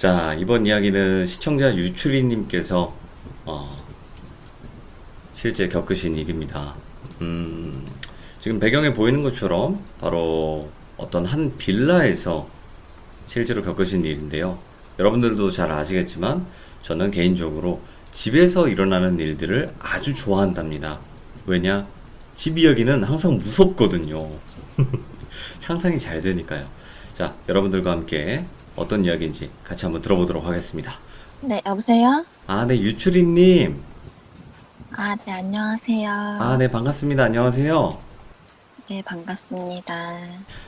자, 이번 이야기는 시청자 유추리님께서 어, 실제 겪으신 일입니다. 지금 배경에 보이는 것처럼 바로 어떤 한 빌라에서 실제로 겪으신 일인데요. 여러분들도 잘 아시겠지만 저는 개인적으로 집에서 일어나는 일들을 아주 좋아한답니다. 왜냐? 집 이야기는 항상 무섭거든요. 상상이 잘 되니까요. 자, 여러분들과 함께 어떤 이야기인지 같이 한번 들어보도록 하겠습니다. 네, 여보세요? 아, 네, 유추리님. 아, 네, 안녕하세요. 아, 네, 반갑습니다. 안녕하세요. 네, 반갑습니다.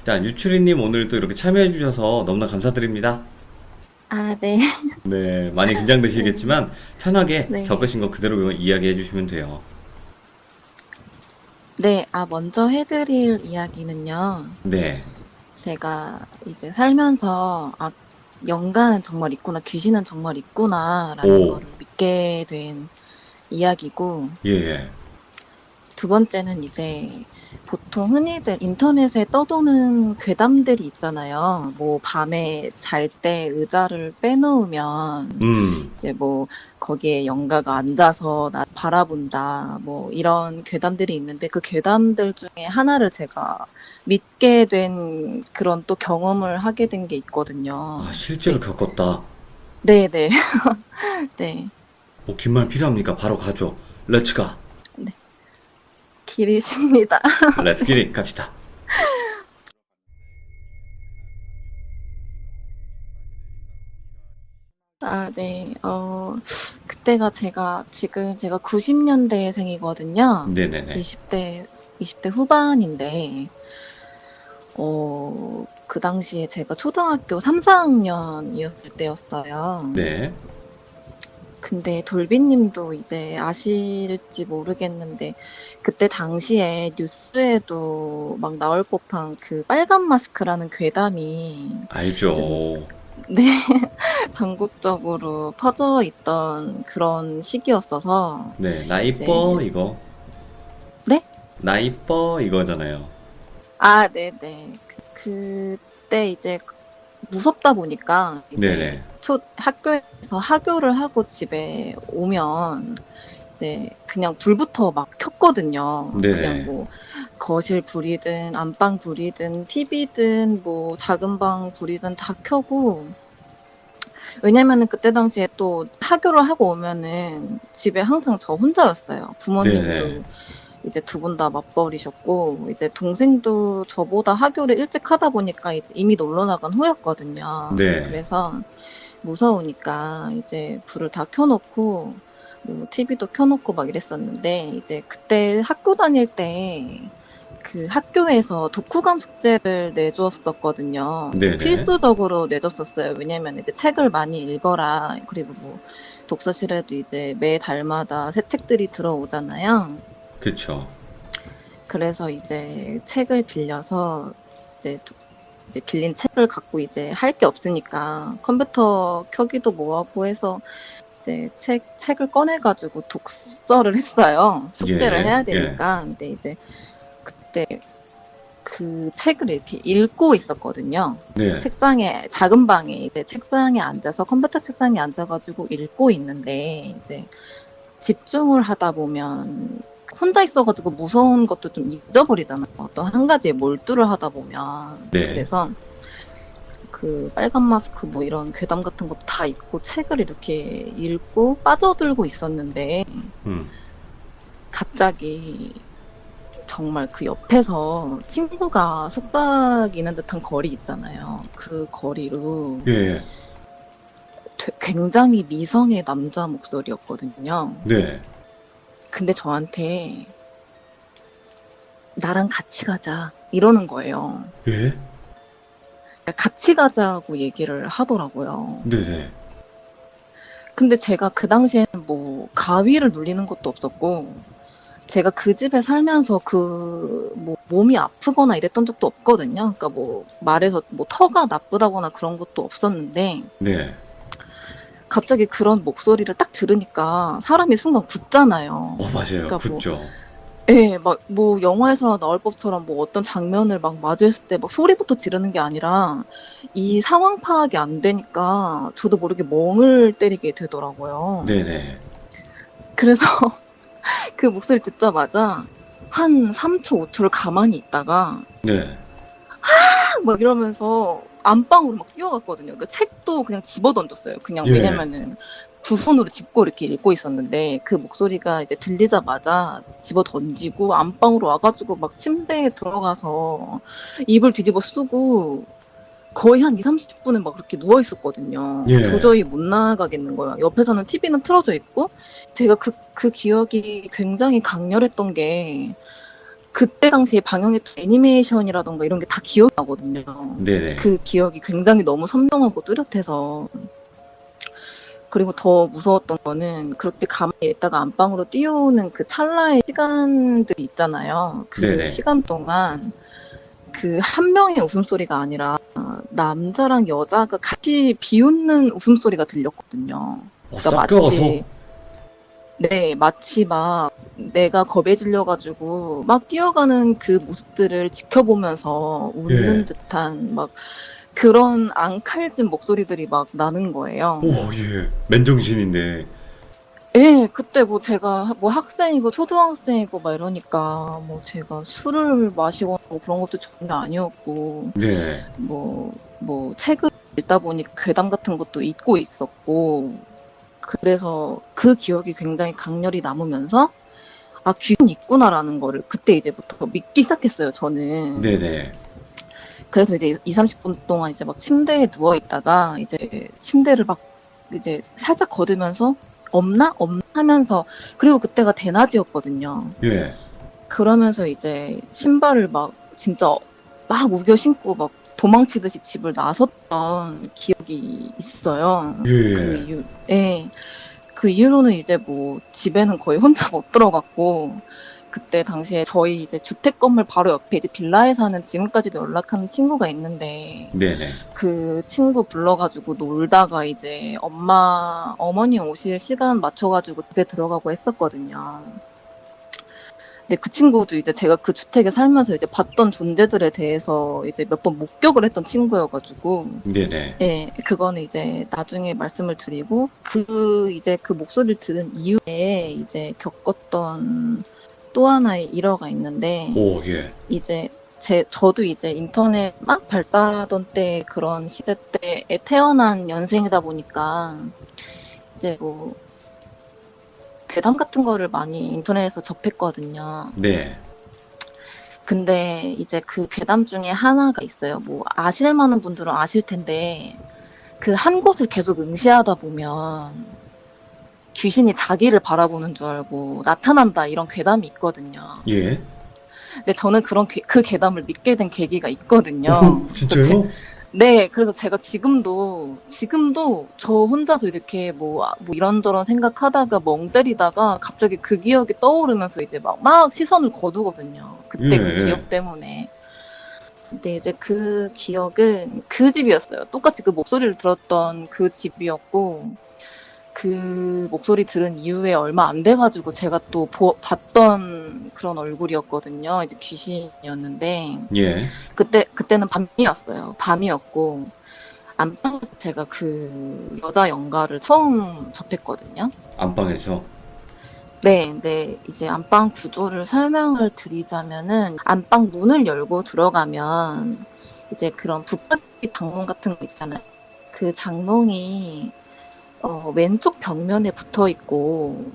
자, 유추리님 오늘 또 이렇게 참여해주셔서 너무나 감사드립니다. 아, 네. 네, 많이 긴장되시겠지만 편하게 네. 겪으신 거 그대로 이야기해 주시면 돼요. 네, 먼저 해드릴 이야기는요. 네. 제가 이제 살면서, 영가는 정말 있구나, 귀신은 정말 있구나라는 오, 거를 믿게 된 이야기고, 예, 예. 두 번째는 이제 보통 흔히들 인터넷에 떠도는 괴담들이 있잖아요. 뭐 밤에 잘 때 의자를 빼놓으면 이제 뭐 거기에 영가가 앉아서 나 바라본다. 뭐 이런 괴담들이 있는데 그 괴담들 중에 하나를 제가 믿게 된 그런 또 경험을 하게 된 게 있거든요. 아, 실제로 겪었다. 네, 네. 네. 뭐, 긴 말 필요합니까? 바로 가죠. 렛츠 가. 네. 길이십니다. 렛츠 기릿 갑시다. 네. 그때가 지금 제가 90년대생이거든요. 네네네. 20대 후반인데, 그 당시에 제가 초등학교 3, 4학년이었을 때였어요. 네. 근데 돌비님도 이제 아실지 모르겠는데, 그때 당시에 뉴스에도 막 나올 법한 그 빨간 마스크라는 괴담이 좀, 알죠. 네, 전국적으로 퍼져 있던 그런 시기였어서, 네. 나 이뻐, 이제, 이거. 네? 나 이뻐, 이거잖아요. 네네. 그때 이제 무섭다 보니까 이제 네네. 학교에서 하교를 하고 집에 오면 이제 그냥 불부터 막 켰거든요. 그냥 네네. 뭐 거실 불이든 안방 불이든 TV든 뭐 작은 방 불이든 다 켜고, 왜냐면은 그때 당시에 또 하교를 하고 오면은 집에 항상 저 혼자였어요. 네네. 부모님도 이제 두 분 다 맞벌이셨고, 이제 동생도 저보다 하교를 일찍 하다 보니까 이제 이미 놀러 나간 후였거든요. 네. 그래서 무서우니까 이제 불을 다 켜놓고, 뭐 TV도 켜놓고 막 이랬었는데, 이제 그때 학교 다닐 때 그 학교에서 독후감 숙제를 내주었었거든요. 네네. 필수적으로 내줬었어요. 왜냐면 이제 책을 많이 읽어라. 그리고 뭐 독서실에도 이제 매 달마다 새 책들이 들어오잖아요. 그쵸. 그래서 이제 책을 빌려서 이제 빌린 책을 갖고 이제 할 게 없으니까 컴퓨터 켜기도 뭐하고 해서 이제 책을 꺼내가지고 독서를 했어요. 숙제를 예, 해야 예. 되니까. 근데 이제 그때 그 책을 이렇게 읽고 있었거든요. 네. 작은 방에 이제 책상에 앉아서 컴퓨터 책상에 앉아가지고 읽고 있는데, 이제 집중을 하다 보면 혼자 있어가지고 무서운 것도 좀 잊어버리잖아요. 어떤 한 가지에 몰두를 하다 보면. 네. 그래서 그 빨간 마스크 뭐 이런 괴담 같은 것도 다 읽고 책을 이렇게 읽고 빠져들고 있었는데, 음. 갑자기 정말 그 옆에서 친구가 속삭이는 듯한 거리 있잖아요. 그 거리로 예, 예. 굉장히 미성의 남자 목소리였거든요. 네. 근데 저한테 나랑 같이 가자 이러는 거예요. 예? 그러니까 같이 가자고 얘기를 하더라고요. 네네. 근데 제가 그 당시에는 뭐 가위를 눌리는 것도 없었고, 제가 그 집에 살면서 뭐 몸이 아프거나 이랬던 적도 없거든요. 그러니까 뭐 말해서 뭐 터가 나쁘다거나 그런 것도 없었는데, 네. 갑자기 그런 목소리를 딱 들으니까 사람이 순간 굳잖아요. 맞아요. 그러니까 뭐 붙죠. 예, 막, 뭐, 영화에서 나올 법처럼 뭐 어떤 장면을 막 마주했을 때 막 소리부터 지르는 게 아니라 이 상황 파악이 안 되니까 저도 모르게 멍을 때리게 되더라고요. 네네. 그래서 그 목소리 듣자마자 한 3초, 5초를 가만히 있다가 네. 막 이러면서 안방으로 막 뛰어갔거든요. 그 책도 그냥 집어 던졌어요. 그냥 예. 왜냐면은 두 손으로 짚고 이렇게 읽고 있었는데 그 목소리가 이제 들리자마자 집어 던지고 안방으로 와가지고 막 침대에 들어가서 이불 뒤집어 쓰고 거의 한 2, 30분은 막 그렇게 누워 있었거든요. 예. 도저히 못 나가겠는 거예요. 옆에서는 TV는 틀어져 있고 제가 그 기억이 굉장히 강렬했던 게 그때 당시에 방영했던 애니메이션이라던가 이런 게 다 기억이 나거든요. 네네. 그 기억이 굉장히 너무 선명하고 뚜렷해서. 그리고 더 무서웠던 거는 그렇게 가만히 있다가 안방으로 뛰어오는 그 찰나의 시간들이 있잖아요. 그 네네. 시간 동안 그 한 명의 웃음소리가 아니라 남자랑 여자가 같이 비웃는 웃음소리가 들렸거든요. 그러니까 싹 들어가서. 네, 마치 막 내가 겁에 질려가지고 막 뛰어가는 그 모습들을 지켜보면서 웃는 예. 듯한 막 그런 앙칼진 목소리들이 막 나는 거예요. 오, 예. 맨정신인데. 예, 그때 뭐 제가 뭐 학생이고 초등학생이고 막 이러니까 뭐 제가 술을 마시거나 뭐 그런 것도 전혀 아니었고 네. 뭐 책을 읽다 보니 괴담 같은 것도 읽고 있었고 그래서 그 기억이 굉장히 강렬히 남으면서 아, 귀신이 있구나라는 거를 그때 이제부터 믿기 시작했어요, 저는. 네네. 그래서 이제 2, 30분 동안 이제 막 침대에 누워 있다가 이제 침대를 막 이제 살짝 걷으면서 없나? 없나? 하면서 그리고 그때가 대낮이었거든요. 예. 그러면서 이제 신발을 막 진짜 막 우겨 신고 막 도망치듯이 집을 나섰던 기억이 있어요. 예. 그 예. 이후, 예. 그 이후로는 이제 뭐 집에는 거의 혼자 못 들어갔고 그때 당시에 저희 이제 주택 건물 바로 옆에 이제 빌라에 사는 지금까지도 연락하는 친구가 있는데 네네. 그 친구 불러가지고 놀다가 이제 어머니 오실 시간 맞춰가지고 집에 들어가고 했었거든요. 근데 그 친구도 이제 제가 그 주택에 살면서 이제 봤던 존재들에 대해서 이제 몇 번 목격을 했던 친구여가지고 네네. 예, 그거는 이제 나중에 말씀을 드리고, 이제 그 목소리를 들은 이후에 이제 겪었던 또 하나의 일화가 있는데, 오, 예. 이제 저도 이제 인터넷 막 발달하던 때 그런 시대 때에 태어난 연생이다 보니까, 이제 뭐, 괴담 같은 거를 많이 인터넷에서 접했거든요. 네. 근데 이제 그 괴담 중에 하나가 있어요. 뭐, 아실 만한 분들은 아실 텐데, 그 한 곳을 계속 응시하다 보면 귀신이 자기를 바라보는 줄 알고 나타난다 이런 괴담이 있거든요. 예. 근데 저는 그 괴담을 믿게 된 계기가 있거든요. 오, 진짜요? 네, 그래서 제가 지금도 저 혼자서 이렇게 뭐 이런저런 생각하다가 멍 때리다가 갑자기 그 기억이 떠오르면서 이제 막 시선을 거두거든요. 그때 그 예. 기억 때문에. 근데 이제 그 기억은 그 집이었어요. 똑같이 그 목소리를 들었던 그 집이었고, 그 목소리 들은 이후에 얼마 안 돼가지고 제가 또 봤던 그런 얼굴이었거든요. 이제 귀신이었는데, 예. 그때는 밤이었어요. 밤이었고, 안방에서 제가 그 여자 연가를 처음 접했거든요. 안방에서. 네, 근데 이제 안방 구조를 설명을 드리자면은 안방 문을 열고 들어가면 이제 그런 붙박이 장롱 같은 거 있잖아요. 그 장롱이 왼쪽 벽면에 붙어 있고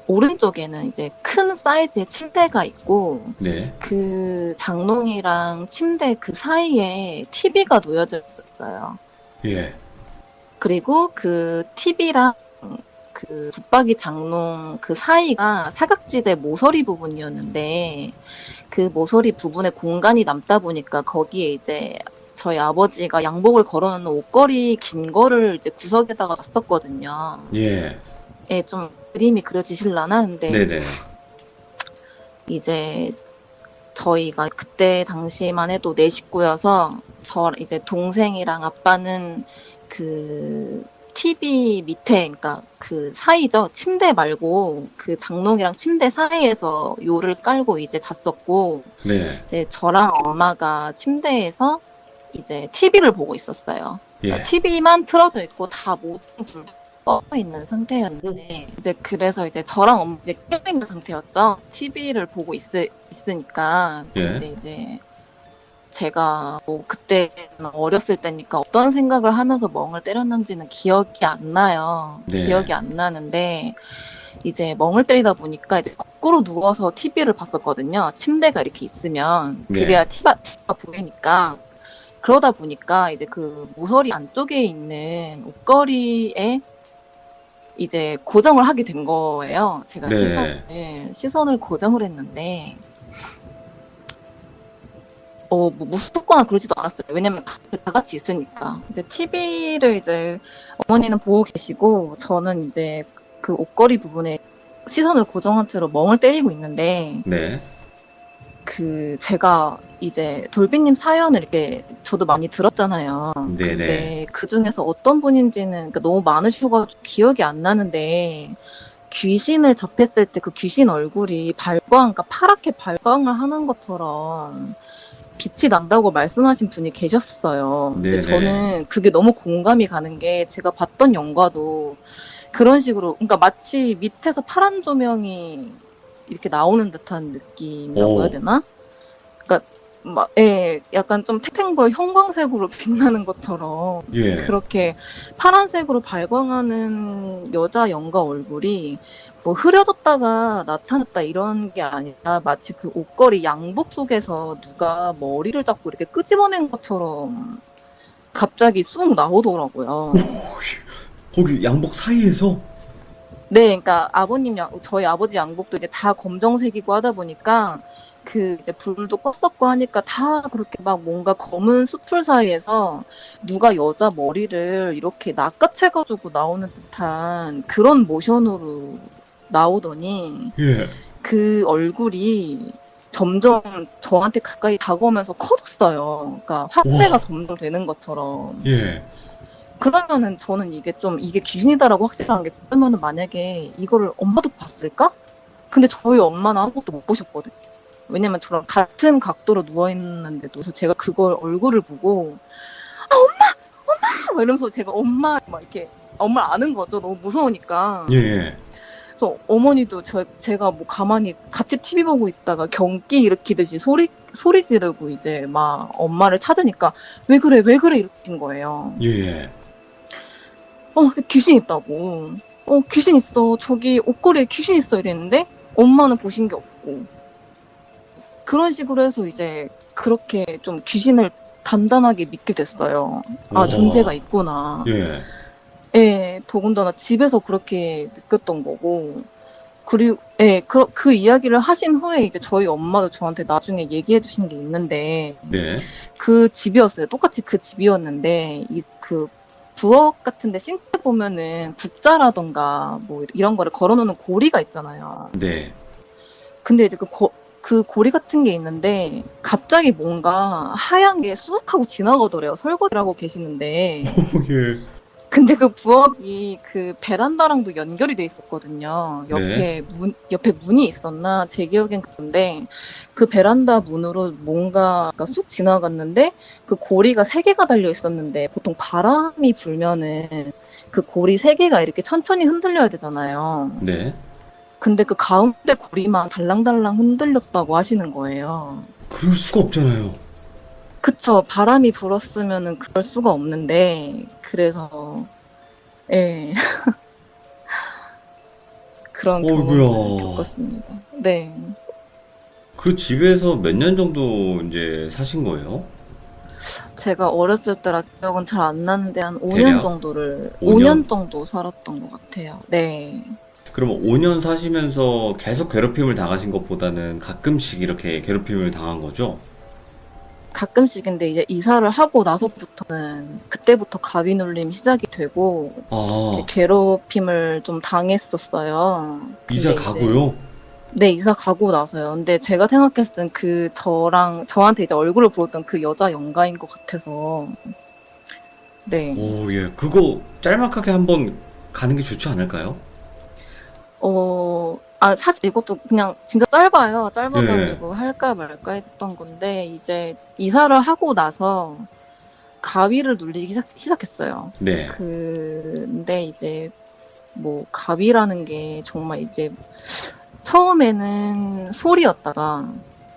오른쪽에는 이제 큰 사이즈의 침대가 있고 네. 그 장롱이랑 침대 그 사이에 TV가 놓여져 있었어요. 예. 그리고 그 TV랑 그 붙박이 장롱 그 사이가 사각지대 모서리 부분이었는데 그 모서리 부분에 공간이 남다 보니까 거기에 이제 저희 아버지가 양복을 걸어놓는 옷걸이 긴 거를 이제 구석에다가 놨었거든요. 예. 예, 좀 그림이 그려지실라나? 근데 네네. 이제 저희가 그때 당시만 해도 네 식구여서 저 이제 동생이랑 아빠는 그 TV 밑에, 그러니까 그 그 사이죠. 침대 말고 그 장롱이랑 침대 사이에서 요를 깔고 이제 잤었고, 네. 이제 저랑 엄마가 침대에서 이제 TV를 보고 있었어요. 예. TV만 틀어져 있고 다 모든 불 꺼 있는 상태였는데, 이제 그래서 이제 저랑 엄마 이제 깨어 있는 상태였죠. TV를 보고 있으니까. 예. 근데 이제 제가 뭐 그때 어렸을 때니까 어떤 생각을 하면서 멍을 때렸는지는 기억이 안 나요. 네. 기억이 안 나는데 이제 멍을 때리다 보니까 이제 거꾸로 누워서 TV를 봤었거든요. 침대가 이렇게 있으면 네. 그래야 TV가 보이니까. 그러다 보니까 이제 그 모서리 안쪽에 있는 옷걸이에 이제 고정을 하게 된 거예요. 제가 네. 시선을 고정을 했는데 뭐 무섭거나 그러지도 않았어요. 왜냐면 다 같이 있으니까. 이제 TV를 이제 어머니는 보고 계시고 저는 이제 그 옷걸이 부분에 시선을 고정한 채로 멍을 때리고 있는데 네. 그 제가 이제 돌비님 사연을 이렇게 저도 많이 들었잖아요. 네네. 근데 그 중에서 어떤 분인지는 그러니까 너무 많으셔가지고 기억이 안 나는데 귀신을 접했을 때 그 귀신 얼굴이 그러니까 파랗게 발광을 하는 것처럼 빛이 난다고 말씀하신 분이 계셨어요. 근데 네네. 저는 그게 너무 공감이 가는 게 제가 봤던 영화도 그런 식으로, 그러니까 마치 밑에서 파란 조명이 이렇게 나오는 듯한 느낌이라고 오. 해야 되나? 그러니까 약간 좀 탱탱볼 형광색으로 빛나는 것처럼 예. 그렇게 파란색으로 발광하는 여자 연가 얼굴이 뭐 흐려졌다가 나타났다 이런 게 아니라 마치 그 옷걸이 양복 속에서 누가 머리를 잡고 이렇게 끄집어낸 것처럼 갑자기 쑥 나오더라고요. 거기 양복 사이에서? 네, 그러니까 저희 아버지 양복도 이제 다 검정색이고 하다 보니까 그 이제 불도 껐었고 하니까 다 그렇게 막 뭔가 검은 수풀 사이에서 누가 여자 머리를 이렇게 낚아채가지고 나오는 듯한 그런 모션으로 나오더니 예. 그 얼굴이 점점 저한테 가까이 다가오면서 커졌어요. 그러니까 확대가 와. 점점 되는 것처럼. 예. 그러면은 저는 이게 귀신이다라고 확실한 게 그러면은 만약에 이거를 엄마도 봤을까? 근데 저희 엄마는 아무것도 못 보셨거든요. 왜냐면 저랑 같은 각도로 누워있는데도 그래서 제가 그걸 얼굴을 보고 엄마! 막 이러면서 제가 엄마 막 이렇게 엄마를 아는 거죠. 너무 무서우니까. 예. 그래서 어머니도 제가 뭐 가만히 같이 TV 보고 있다가 경기 일으키듯이 소리 지르고 이제 막 엄마를 찾으니까 왜 그래 이러신 거예요. 예. 귀신 있다고. 귀신 있어. 저기 옷걸이에 귀신 있어 이랬는데 엄마는 보신 게 없고. 그런 식으로 해서 이제 그렇게 좀 귀신을 단단하게 믿게 됐어요. 우와. 존재가 있구나. 예. 예, 더군다나 집에서 그렇게 느꼈던 거고. 그리고, 그 이야기를 하신 후에 이제 저희 엄마도 저한테 나중에 얘기해 주신 게 있는데, 네. 그 집이었어요. 똑같이 그 집이었는데, 그 부엌 같은데 싱크대 보면은 국자라던가 뭐 이런 거를 걸어놓는 고리가 있잖아요. 네. 근데 이제 그 고리 같은 게 있는데 갑자기 뭔가 하얀 게 쑥 하고 지나가더래요. 설거지를 하고 계시는데. 예. 근데 그 부엌이 그 베란다랑도 연결이 돼 있었거든요. 네. 옆에 문이 있었나? 제 기억엔 그런데 그 베란다 문으로 뭔가가 쑥 지나갔는데 그 고리가 3개가 달려 있었는데 보통 바람이 불면은 그 고리 3개가 이렇게 천천히 흔들려야 되잖아요. 네. 근데 그 가운데 고리만 달랑달랑 흔들렸다고 하시는 거예요. 그럴 수가 없잖아요. 그쵸. 바람이 불었으면은 그럴 수가 없는데, 그래서, 예. 그런 경험을 어이구야. 겪었습니다. 네. 그 집에서 몇 년 정도 이제 사신 거예요? 제가 어렸을 때라 기억은 잘 안 나는데, 한 5년 대략? 정도를, 5년? 5년 정도 살았던 것 같아요. 네. 그럼 5년 사시면서 계속 괴롭힘을 당하신 것보다는 가끔씩 이렇게 괴롭힘을 당한 거죠? 가끔씩인데, 이제 이사를 하고 나서부터는, 그때부터 가위 눌림 시작이 되고, 아, 괴롭힘을 좀 당했었어요. 이사 근데 이제 가고요? 네, 이사 가고 나서요. 근데 제가 생각했을 땐 저한테 이제 얼굴을 보였던 그 여자 연가인 것 같아서. 네. 오, 예. 그거 짤막하게 한번 가는 게 좋지 않을까요? 사실 이것도 그냥 진짜 짧아요. 예, 짧아가지고 할까 말까 했던 건데, 이제 이사를 하고 나서 가위를 눌리기 시작했어요. 네, 근데 이제 뭐 가위라는 게 정말 이제 처음에는 소리였다가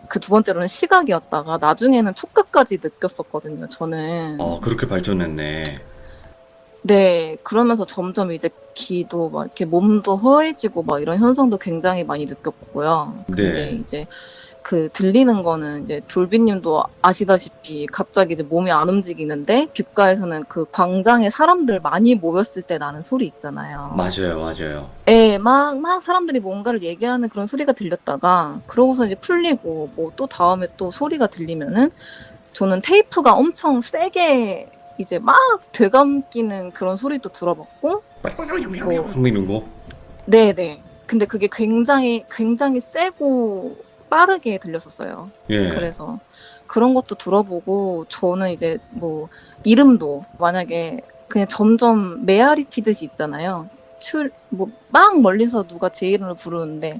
그 두 번째로는 시각이었다가 나중에는 촉각까지 느꼈었거든요, 저는. 그렇게 발전했네. 네, 그러면서 점점 이제 귀도 막 이렇게 몸도 허해지고 막 이런 현상도 굉장히 많이 느꼈고요. 근데 네, 이제 그 들리는 거는 이제 졸비님도 아시다시피 갑자기 이제 몸이 안 움직이는데 귓가에서는 그 광장에 사람들 많이 모였을 때 나는 소리 있잖아요. 맞아요, 맞아요. 예, 막 사람들이 뭔가를 얘기하는 그런 소리가 들렸다가 그러고서 이제 풀리고 뭐 또 다음에 또 소리가 들리면은 저는 테이프가 엄청 세게 이제 막 되감기는 그런 소리도 들어봤고 뭐 이런 거? 네네. 근데 그게 굉장히 세고 빠르게 들렸었어요. 예, 그래서 그런 것도 들어보고 저는 이제 뭐 이름도 만약에 그냥 점점 메아리 치듯이 있잖아요. 뭐 막 멀리서 누가 제 이름을 부르는데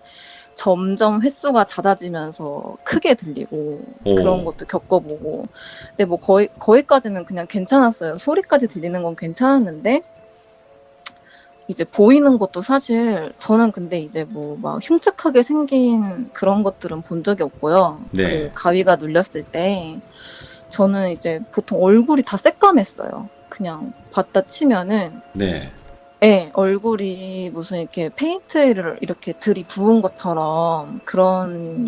점점 횟수가 잦아지면서 크게 들리고 그런 오, 것도 겪어보고. 근데 뭐 거기까지는 그냥 괜찮았어요. 소리까지 들리는 건 괜찮았는데 이제 보이는 것도 사실 저는 근데 이제 뭐 막 흉측하게 생긴 그런 것들은 본 적이 없고요. 그 네, 가위가 눌렸을 때 저는 이제 보통 얼굴이 다 새까맸어요. 그냥 봤다 치면은 네, 예, 얼굴이 무슨 이렇게 페인트를 이렇게 들이부은 것처럼 그런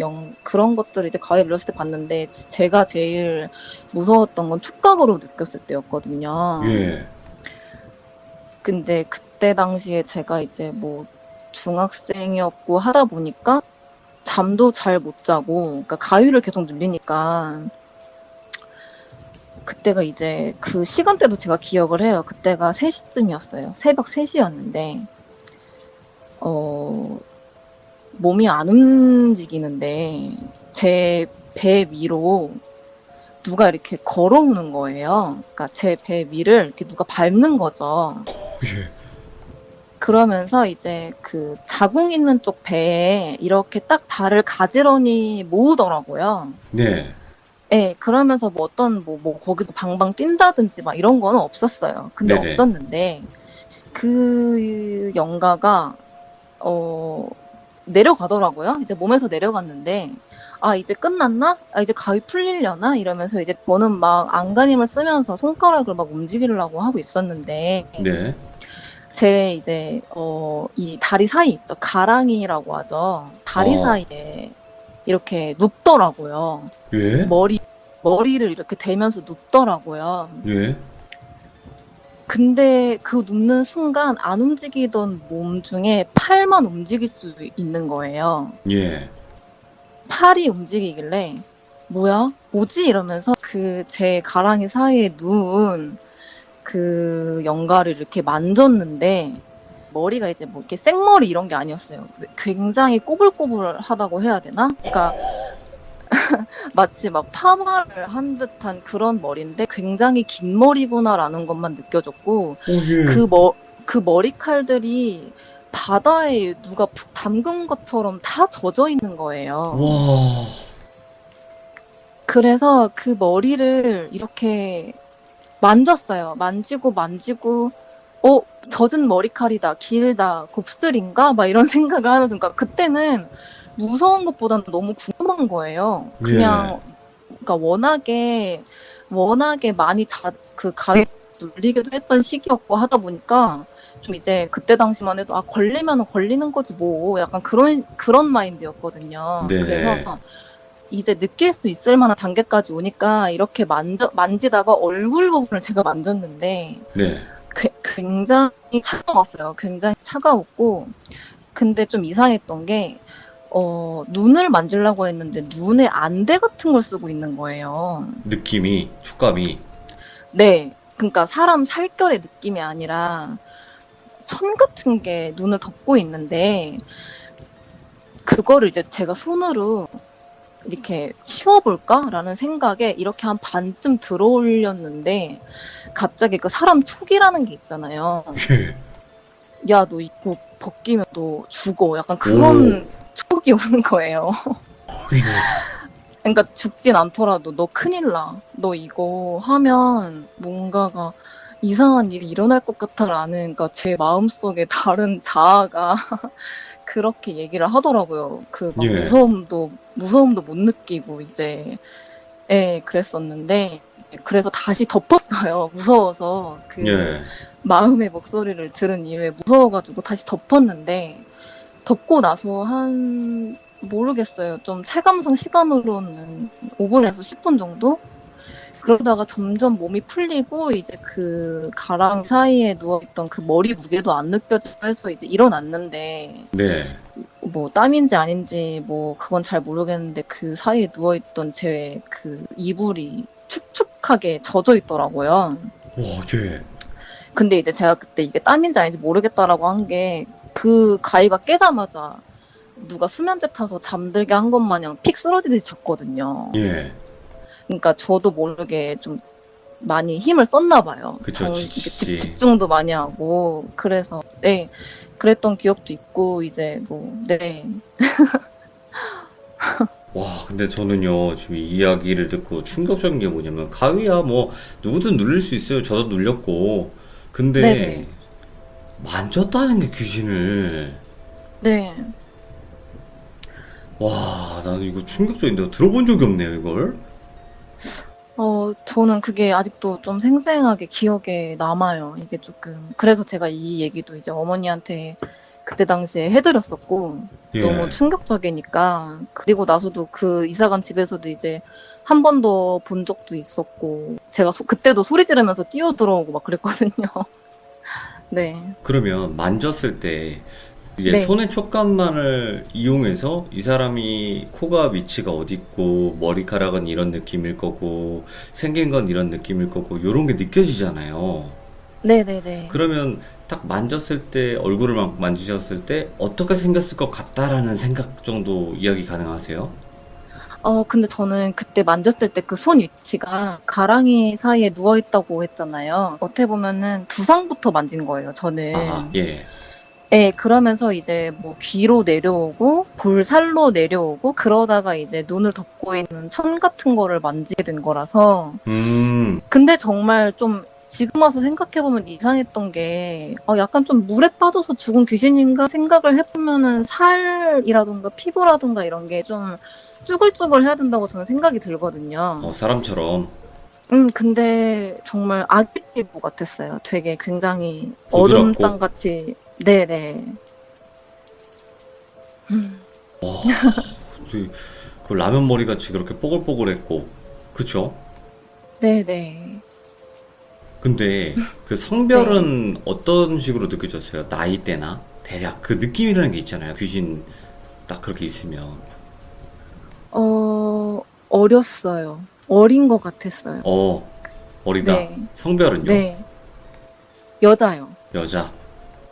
것들을 이제 가위 눌렸을 때 봤는데 제가 제일 무서웠던 건 촉각으로 느꼈을 때였거든요. 예, 근데 그때 당시에 제가 이제 뭐 중학생이었고 하다 보니까 잠도 잘 못 자고, 그러니까 가위를 계속 눌리니까 그때가 이제 그 시간대도 제가 기억을 해요. 그때가 3시쯤이었어요. 새벽 3시였는데, 몸이 안 움직이는데 제 배 위로 누가 이렇게 걸어오는 거예요. 그러니까 제 배 위를 이렇게 누가 밟는 거죠. 예, 그러면서 이제 그 자궁 있는 쪽 배에 이렇게 딱 발을 가지런히 모으더라고요. 네, 예, 그러면서 뭐 어떤 뭐 거기서 방방 뛴다든지 막 이런 거는 없었어요. 근데 네네. 없었는데 그 영가가 내려가더라고요. 이제 몸에서 내려갔는데 아 이제 끝났나? 아 이제 가위 풀리려나? 이러면서 이제 저는 막 안간힘을 쓰면서 손가락을 막 움직이려고 하고 있었는데 네, 제 이제 이 다리 사이 있죠. 가랑이라고 하죠. 다리 어, 사이에 이렇게 눕더라고요. 예, 머리를 이렇게 대면서 눕더라고요. 예, 근데 그 눕는 순간 안 움직이던 몸 중에 팔만 움직일 수 있는 거예요. 예, 팔이 움직이길래 뭐야? 뭐지? 이러면서 그 제 가랑이 사이에 누운 그 영가를 이렇게 만졌는데 머리가 이제 뭐 이렇게 생머리 이런 게 아니었어요. 굉장히 꼬불꼬불하다고 해야 되나? 그러니까 마치 막 파마를 한 듯한 그런 머리인데 굉장히 긴 머리구나라는 것만 느껴졌고 오, 예, 그 머리칼들이 바다에 누가 푹 담근 것처럼 다 젖어 있는 거예요. 와, 그래서 그 머리를 이렇게 만졌어요. 만지고, 젖은 머리칼이다, 길다, 곱슬인가? 막 이런 생각을 하는 순간, 그때는 무서운 것보다는 너무 궁금한 거예요. 예, 그러니까 워낙에 많이 그 가위 눌리기도 했던 시기였고 하다 보니까, 좀 이제 그때 당시만 해도, 걸리면 걸리는 거지 뭐, 약간 그런 마인드였거든요. 네네, 그래서 이제 느낄 수 있을 만한 단계까지 오니까 이렇게 만지다가 얼굴 부분을 제가 만졌는데 네, 굉장히 차가웠어요. 굉장히 차가웠고 근데 좀 이상했던 게 눈을 만지려고 했는데 눈에 안대 같은 걸 쓰고 있는 거예요. 느낌이,触감이, 네. 그러니까 사람 살결의 느낌이 아니라 선 같은 게 눈을 덮고 있는데 그거를 이제 제가 손으로 이렇게 치워볼까라는 생각에 이렇게 한 반쯤 들어올렸는데 갑자기 그 사람 촉이라는 게 있잖아요. 예, 야, 너 이거 벗기면 너 죽어. 약간 오. 그런 촉이 오는 거예요. 예. 그러니까 죽진 않더라도 너 큰일 나. 너 이거 하면 뭔가가 이상한 일이 일어날 것 같아라는, 그러니까 제 마음속에 다른 자아가 그렇게 얘기를 하더라고요. 그 막 예. 무서움도 못 느끼고 이제 그랬었는데, 그래서 다시 덮었어요. 무서워서 그 예. 마음의 목소리를 들은 이후에 무서워가지고 다시 덮었는데, 덮고 나서 한 모르겠어요. 좀 체감상 시간으로는 5분에서 10분 정도? 그러다가 점점 몸이 풀리고 이제 그 가랑 사이에 누워있던 그 머리 무게도 안 느껴지고 해서 이제 일어났는데, 네. 뭐 땀인지 아닌지 뭐 그건 잘 모르겠는데 그 사이에 누워있던 제 그 이불이 축축하게 젖어 있더라고요. 와, 예. 근데 이제 제가 그때 이게 땀인지 아닌지 모르겠다라고 한 게, 그 가위가 깨자마자 누가 수면제 타서 잠들게 한 것 마냥 픽 쓰러지듯이 잤거든요. 예. 그러니까 저도 모르게 좀 많이 힘을 썼나 봐요. 그쵸, 이게 지치지. 집중도 많이 하고 그래서 그랬던 기억도 있고 이제 와, 근데 저는요, 지금 이 이야기를 듣고 충격적인 게 뭐냐면, 가위야, 뭐, 누구든 눌릴 수 있어요. 저도 눌렸고. 근데, 네네. 만졌다는 게 귀신을. 네. 와, 나는 이거 충격적인데, 들어본 적이 없네요, 이걸. 저는 그게 아직도 좀 생생하게 기억에 남아요. 이게 조금. 그래서 제가 이 얘기도 이제 어머니한테 그때 당시에 해드렸었고, 너무 예. 충격적이니까. 그리고 나서도 그 이사간 집에서도 이제 한 번 더 본 적도 있었고, 제가 그때도 소리 지르면서 뛰어 들어오고 막 그랬거든요. 네. 그러면 만졌을 때, 이제 네. 손의 촉감만을 이용해서 이 사람이 코가 위치가 어디 있고, 머리카락은 이런 느낌일 거고, 생긴 건 이런 느낌일 거고, 요런 게 느껴지잖아요. 네네네. 그러면 딱 만졌을 때, 얼굴을 막 만지셨을 때, 어떻게 생겼을 것 같다라는 생각 정도 이야기 가능하세요? 근데 저는 그때 만졌을 때 그 손 위치가 가랑이 사이에 누워있다고 했잖아요. 어떻게 보면은 두상부터 만진 거예요, 저는. 아, 예. 그러면서 이제 뭐 귀로 내려오고, 볼살로 내려오고, 그러다가 이제 눈을 덮고 있는 천 같은 거를 만지게 된 거라서. 근데 정말 좀 지금 와서 생각해보면 이상했던 게, 약간 좀 물에 빠져서 죽은 귀신인가 생각을 해보면은 살이라던가 피부라던가 이런 게 좀 쭈글쭈글 해야 된다고 저는 생각이 들거든요. 사람처럼 근데 정말 아기 피부 같았어요. 되게 굉장히 부드럽고. 얼음장 같이. 네네. 와, 그 라면 머리 같이 그렇게 뽀글뽀글했고, 그쵸? 네네. 근데 그 네. 성별은 어떤 식으로 느껴졌어요? 나이대나? 대략 그 느낌이라는 게 있잖아요. 귀신 딱 그렇게 있으면. 어렸어요. 어린 것 같았어요. 어리다. 네. 성별은요? 네. 여자요. 여자.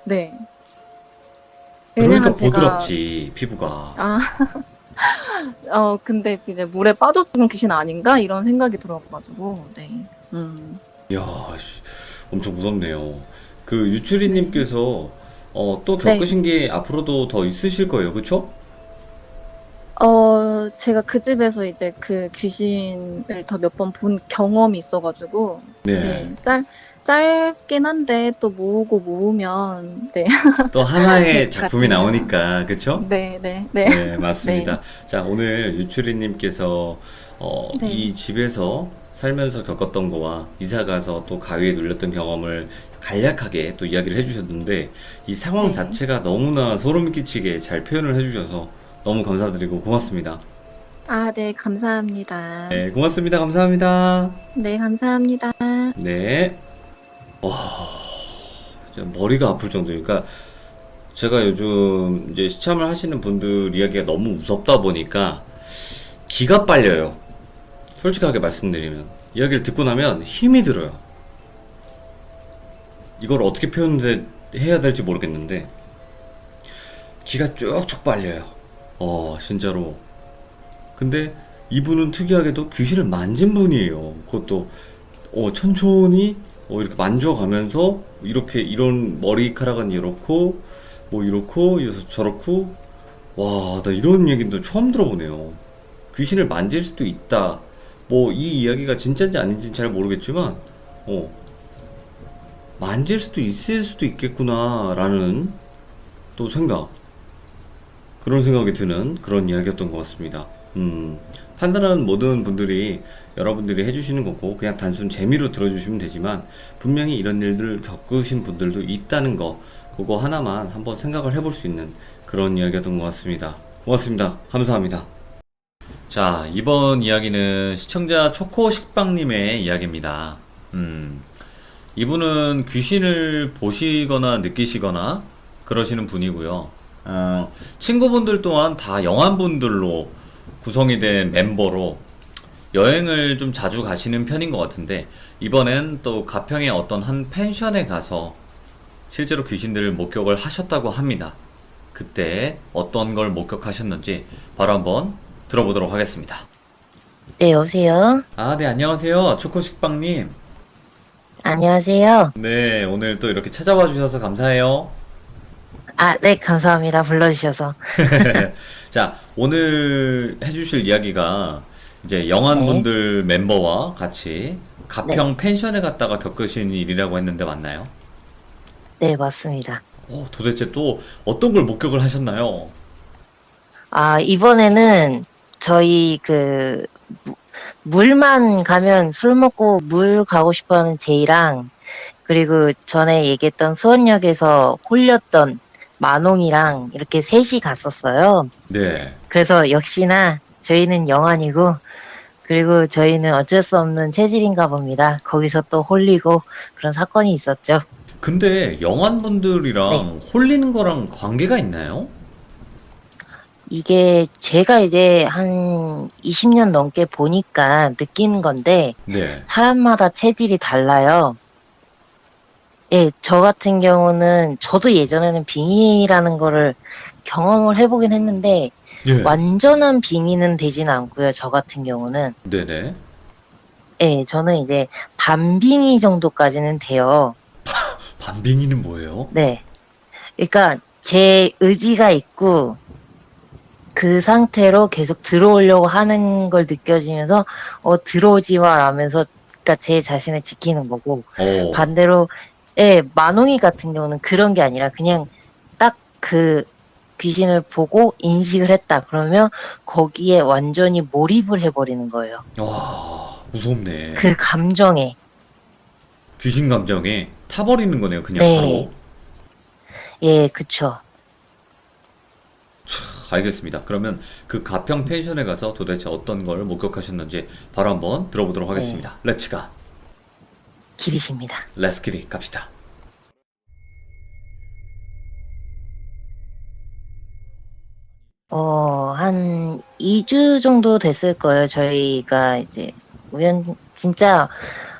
네. 그러니까 왜냐면 제가, 부드럽지, 피부가. 근데 이제 물에 빠져 죽은 귀신 아닌가? 이런 생각이 들어가지고, 네. 이야, 씨, 엄청 무섭네요. 그 유추리님께서 또 네. 겪으신 게 앞으로도 더 있으실 거예요. 그쵸? 제가 그 집에서 이제 그 귀신을 더 몇 번 본 경험이 있어가지고, 네. 짧긴 한데 또 모으면, 네. 또 하나의 될 것 작품이 같아요. 나오니까, 그쵸? 네. 네. 네, 맞습니다. 자, 오늘 유추리님께서 네. 이 집에서 살면서 겪었던 거와 이사 가서 또 가위에 눌렸던 경험을 간략하게 또 이야기를 해주셨는데, 이 상황 네. 자체가 너무나 소름 끼치게 잘 표현을 해주셔서 너무 감사드리고 고맙습니다. 네, 감사합니다. 네, 고맙습니다. 감사합니다. 네, 감사합니다. 네. 와, 진짜 머리가 아플 정도니까 제가 요즘 이제 시참을 하시는 분들 이야기가 너무 무섭다 보니까 기가 빨려요. 솔직하게 말씀드리면 이야기를 듣고 나면 힘이 들어요. 이걸 어떻게 표현해야 될지 모르겠는데 기가 쭉쭉 빨려요. 진짜로. 근데 이분은 특이하게도 귀신을 만진 분이에요. 그것도 천천히 이렇게 만져가면서 이렇게 이런 머리카락은 이렇고 뭐 이렇고 저렇고 와, 나 이런 얘기도 처음 들어보네요. 귀신을 만질 수도 있다. 뭐 이 이야기가 진짜인지 아닌지는 잘 모르겠지만 만질 수도 있을 수도 있겠구나라는 또 그런 생각이 드는 그런 이야기였던 것 같습니다. 판단하는 모든 분들이 여러분들이 해주시는 거고 그냥 단순 재미로 들어주시면 되지만 분명히 이런 일들을 겪으신 분들도 있다는 거 그거 하나만 한번 생각을 해볼 수 있는 그런 이야기였던 것 같습니다. 고맙습니다. 감사합니다. 자, 이번 이야기는 시청자 초코식빵님의 이야기입니다. 이분은 귀신을 보시거나 느끼시거나 그러시는 분이고요. 친구분들 또한 다 영환분들로 구성이 된 멤버로 여행을 좀 자주 가시는 편인 것 같은데 이번엔 또 가평의 어떤 한 펜션에 가서 실제로 귀신들을 목격을 하셨다고 합니다. 그때 어떤 걸 목격하셨는지 바로 한번 들어보도록 하겠습니다. 네, 여보세요? 아, 네, 안녕하세요. 초코식빵님. 안녕하세요. 네, 오늘 또 이렇게 찾아와 주셔서 감사해요. 아, 네, 감사합니다. 불러주셔서. 자, 오늘 해주실 이야기가 이제 영환분들 멤버와 같이 가평 펜션에 갔다가 겪으신 일이라고 했는데 맞나요? 네, 맞습니다. 도대체 또 어떤 걸 목격을 하셨나요? 아, 이번에는 저희 물만 가면 술 먹고 물 가고 싶어 하는 제이랑, 그리고 전에 얘기했던 수원역에서 홀렸던 만홍이랑 이렇게 셋이 갔었어요. 네. 그래서 역시나 저희는 영환이고, 그리고 저희는 어쩔 수 없는 체질인가 봅니다. 거기서 또 홀리고 그런 사건이 있었죠. 근데 영환분들이랑 홀리는 거랑 관계가 있나요? 이게 제가 이제 한 20년 넘게 보니까 느끼는 건데 네. 사람마다 체질이 달라요. 예, 저 같은 경우는 저도 예전에는 빙의라는 거를 경험을 해보긴 했는데 예. 완전한 빙의는 되진 않고요. 저 같은 경우는. 네네. 예, 저는 이제 반빙의 정도까지는 돼요. 반빙이는 뭐예요? 네. 그러니까 제 의지가 있고 그 상태로 계속 들어오려고 하는 걸 느껴지면서 들어오지 마 라면서 그러니까 제 자신을 지키는 거고 반대로 만홍이 같은 경우는 그런 게 아니라 그냥 딱 그 귀신을 보고 인식을 했다 그러면 거기에 완전히 몰입을 해버리는 거예요. 와, 무섭네. 그 감정에. 귀신 감정에 타버리는 거네요, 그냥 네. 바로. 예, 그쵸. 알겠습니다. 그러면 그 가평 펜션에 가서 도대체 어떤 걸 목격하셨는지 바로 한번 들어보도록 하겠습니다. 렛츠가. 길이십니다. 렛츠기리 갑시다. 한 2주 정도 됐을 거예요. 저희가 이제 진짜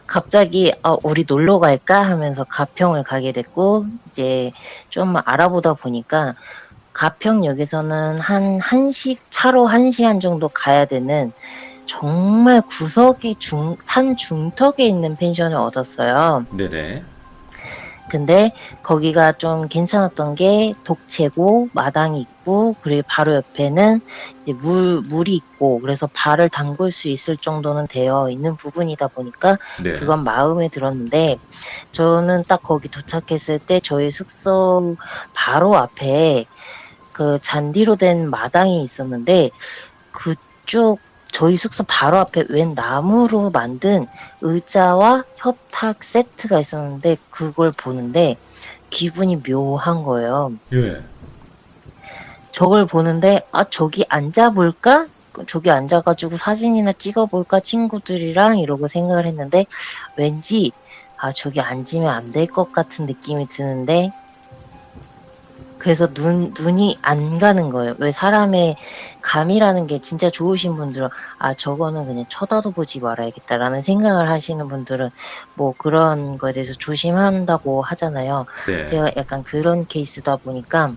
갑자기 우리 놀러 갈까 하면서 가평을 가게 됐고 이제 좀 알아보다 보니까 가평역에서는 한 1시 차로 1시간 정도 가야 되는 정말 구석이 산 중턱에 있는 펜션을 얻었어요. 네네. 근데 거기가 좀 괜찮았던 게 독채고 마당이 있고 그리고 바로 옆에는 이제 물이 있고 그래서 발을 담글 수 있을 정도는 되어 있는 부분이다 보니까 네. 그건 마음에 들었는데 저는 딱 거기 도착했을 때 저희 숙소 바로 앞에 그 잔디로 된 마당이 있었는데 그쪽 저희 숙소 바로 앞에 웬 나무로 만든 의자와 협탁 세트가 있었는데 그걸 보는데 기분이 묘한 거예요. 예. 저걸 보는데 저기 앉아볼까? 저기 앉아가지고 사진이나 찍어볼까 친구들이랑 이러고 생각을 했는데 왠지 저기 앉으면 안 될 것 같은 느낌이 드는데 그래서 눈이 안 가는 거예요. 왜 사람의 감이라는 게 진짜 좋으신 분들은 저거는 그냥 쳐다도 보지 말아야겠다라는 생각을 하시는 분들은 뭐 그런 거에 대해서 조심한다고 하잖아요. 네. 제가 약간 그런 케이스다 보니까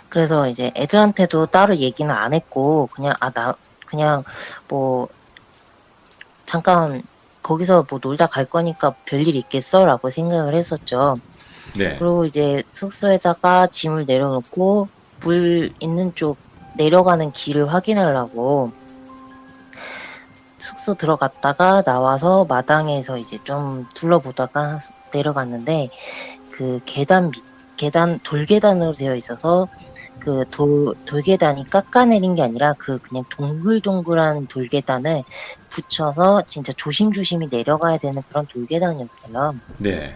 그래서 이제 애들한테도 따로 얘기는 안 했고 그냥 나 그냥 뭐 잠깐 거기서 뭐 놀다 갈 거니까 별일 있겠어? 라고 생각을 했었죠. 네. 그리고 이제 숙소에다가 짐을 내려놓고 물 있는 쪽 내려가는 길을 확인하려고 숙소 들어갔다가 나와서 마당에서 이제 좀 둘러보다가 내려갔는데 그 계단 돌계단으로 되어 있어서 그 돌계단이 깎아내린 게 아니라 그 그냥 동글동글한 돌계단을 붙여서 진짜 조심조심히 내려가야 되는 그런 돌계단이었어요. 네.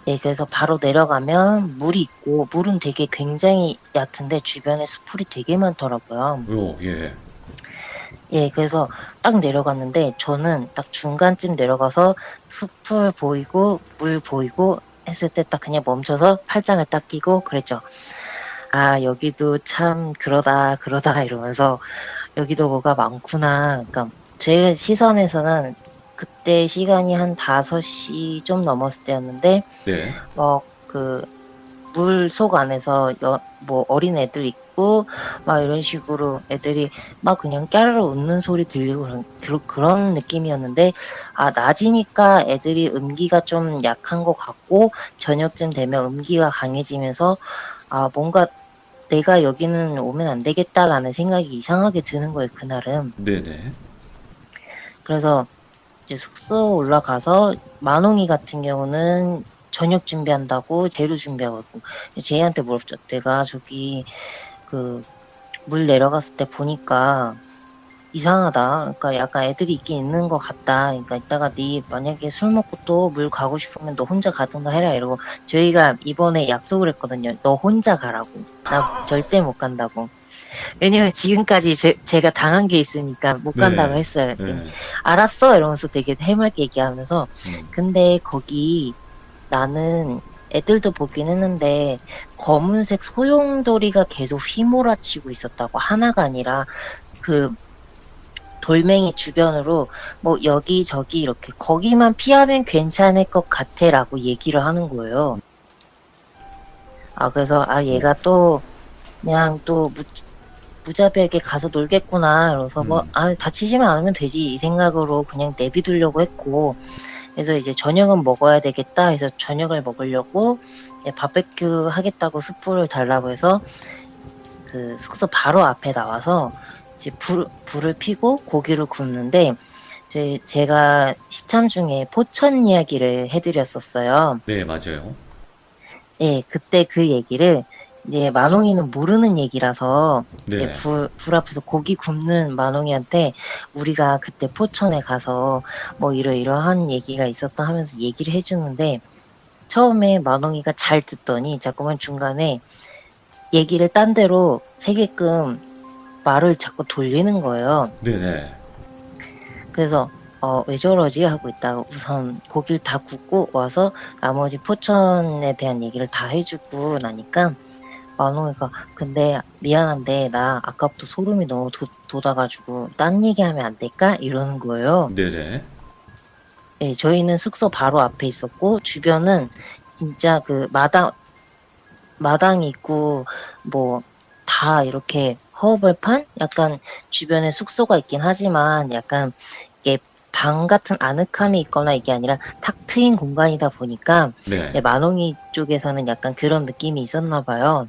네, 그래서 바로 내려가면 물이 있고 물은 되게 굉장히 얕은데 주변에 수풀이 되게 많더라고요. 예. 예, 그래서 딱 내려갔는데 저는 딱 중간쯤 내려가서 숲을 보이고 물 보이고 했을 때 딱 그냥 멈춰서 팔짱을 딱 끼고 그랬죠. 아, 여기도 참 그러다 이러면서 여기도 뭐가 많구나. 그러니까 제 시선에서는 그때 시간이 한 5시 좀 넘었을 때였는데 네. 그 물 속 안에서 뭐 어린 애들 있고 막 이런 식으로 애들이 막 그냥 깨르르 웃는 소리 들리고 그런 느낌이었는데 아 낮이니까 애들이 음기가 좀 약한 것 같고 저녁쯤 되면 음기가 강해지면서 아 뭔가 내가 여기는 오면 안 되겠다라는 생각이 이상하게 드는 거예요 그날은. 네네. 그래서 이제 숙소 올라가서 만홍이 같은 경우는 저녁 준비한다고 재료 준비하고 제이한테 물었죠. 내가 저기 그 물 내려갔을 때 보니까 이상하다. 그러니까 약간 애들이 있긴 있는 것 같다. 그러니까 이따가 네 만약에 술 먹고 또 물 가고 싶으면 너 혼자 가든가 해라 이러고 저희가 이번에 약속을 했거든요. 너 혼자 가라고. 나 절대 못 간다고. 왜냐면 지금까지 제가 당한 게 있으니까 못 간다고 네. 했어요. 네. 알았어 이러면서 되게 해맑게 얘기하면서 음. 근데 거기 나는 애들도 보긴 했는데 검은색 소용돌이가 계속 휘몰아치고 있었다고 하나가 아니라 그 돌멩이 주변으로 뭐 여기저기 이렇게 거기만 피하면 괜찮을 것 같아라고 얘기를 하는 거예요. 아 그래서 아 얘가 또 그냥 또 무자비하게 가서 놀겠구나. 그래서 뭐 아 다치지만 않으면 되지 이 생각으로 그냥 내비두려고 했고 그래서 이제 저녁은 먹어야 되겠다 해서 저녁을 먹으려고 바베큐 하겠다고 숯불을 달라고 해서 그 숙소 바로 앞에 나와서 이제 불을 피고 고기를 굽는데 제가 시참 중에 포천 이야기를 해드렸었어요. 네, 맞아요. 네, 그때 그 얘기를 이제 만홍이는 모르는 얘기라서 네. 불 앞에서 고기 굽는 만홍이한테 우리가 그때 포천에 가서 뭐 이러이러한 얘기가 있었다 하면서 얘기를 해주는데 처음에 만홍이가 잘 듣더니 자꾸만 중간에 얘기를 딴 데로 새게끔 말을 자꾸 돌리는 거예요. 네네. 그래서 왜 저러지 하고 있다가 우선 고기를 다 굽고 와서 나머지 포천에 대한 얘기를 다 해주고 나니까 만홍이가 근데 미안한데 나 아까부터 소름이 너무 돋아가지고 딴 얘기하면 안 될까? 이러는 거예요. 네네. 네, 저희는 숙소 바로 앞에 있었고 주변은 진짜 그 마당이 있고 뭐 다 이렇게 허허벌판? 약간 주변에 숙소가 있긴 하지만 약간 이게 방 같은 아늑함이 있거나 이게 아니라 탁 트인 공간이다 보니까 네. 만홍이 쪽에서는 약간 그런 느낌이 있었나 봐요.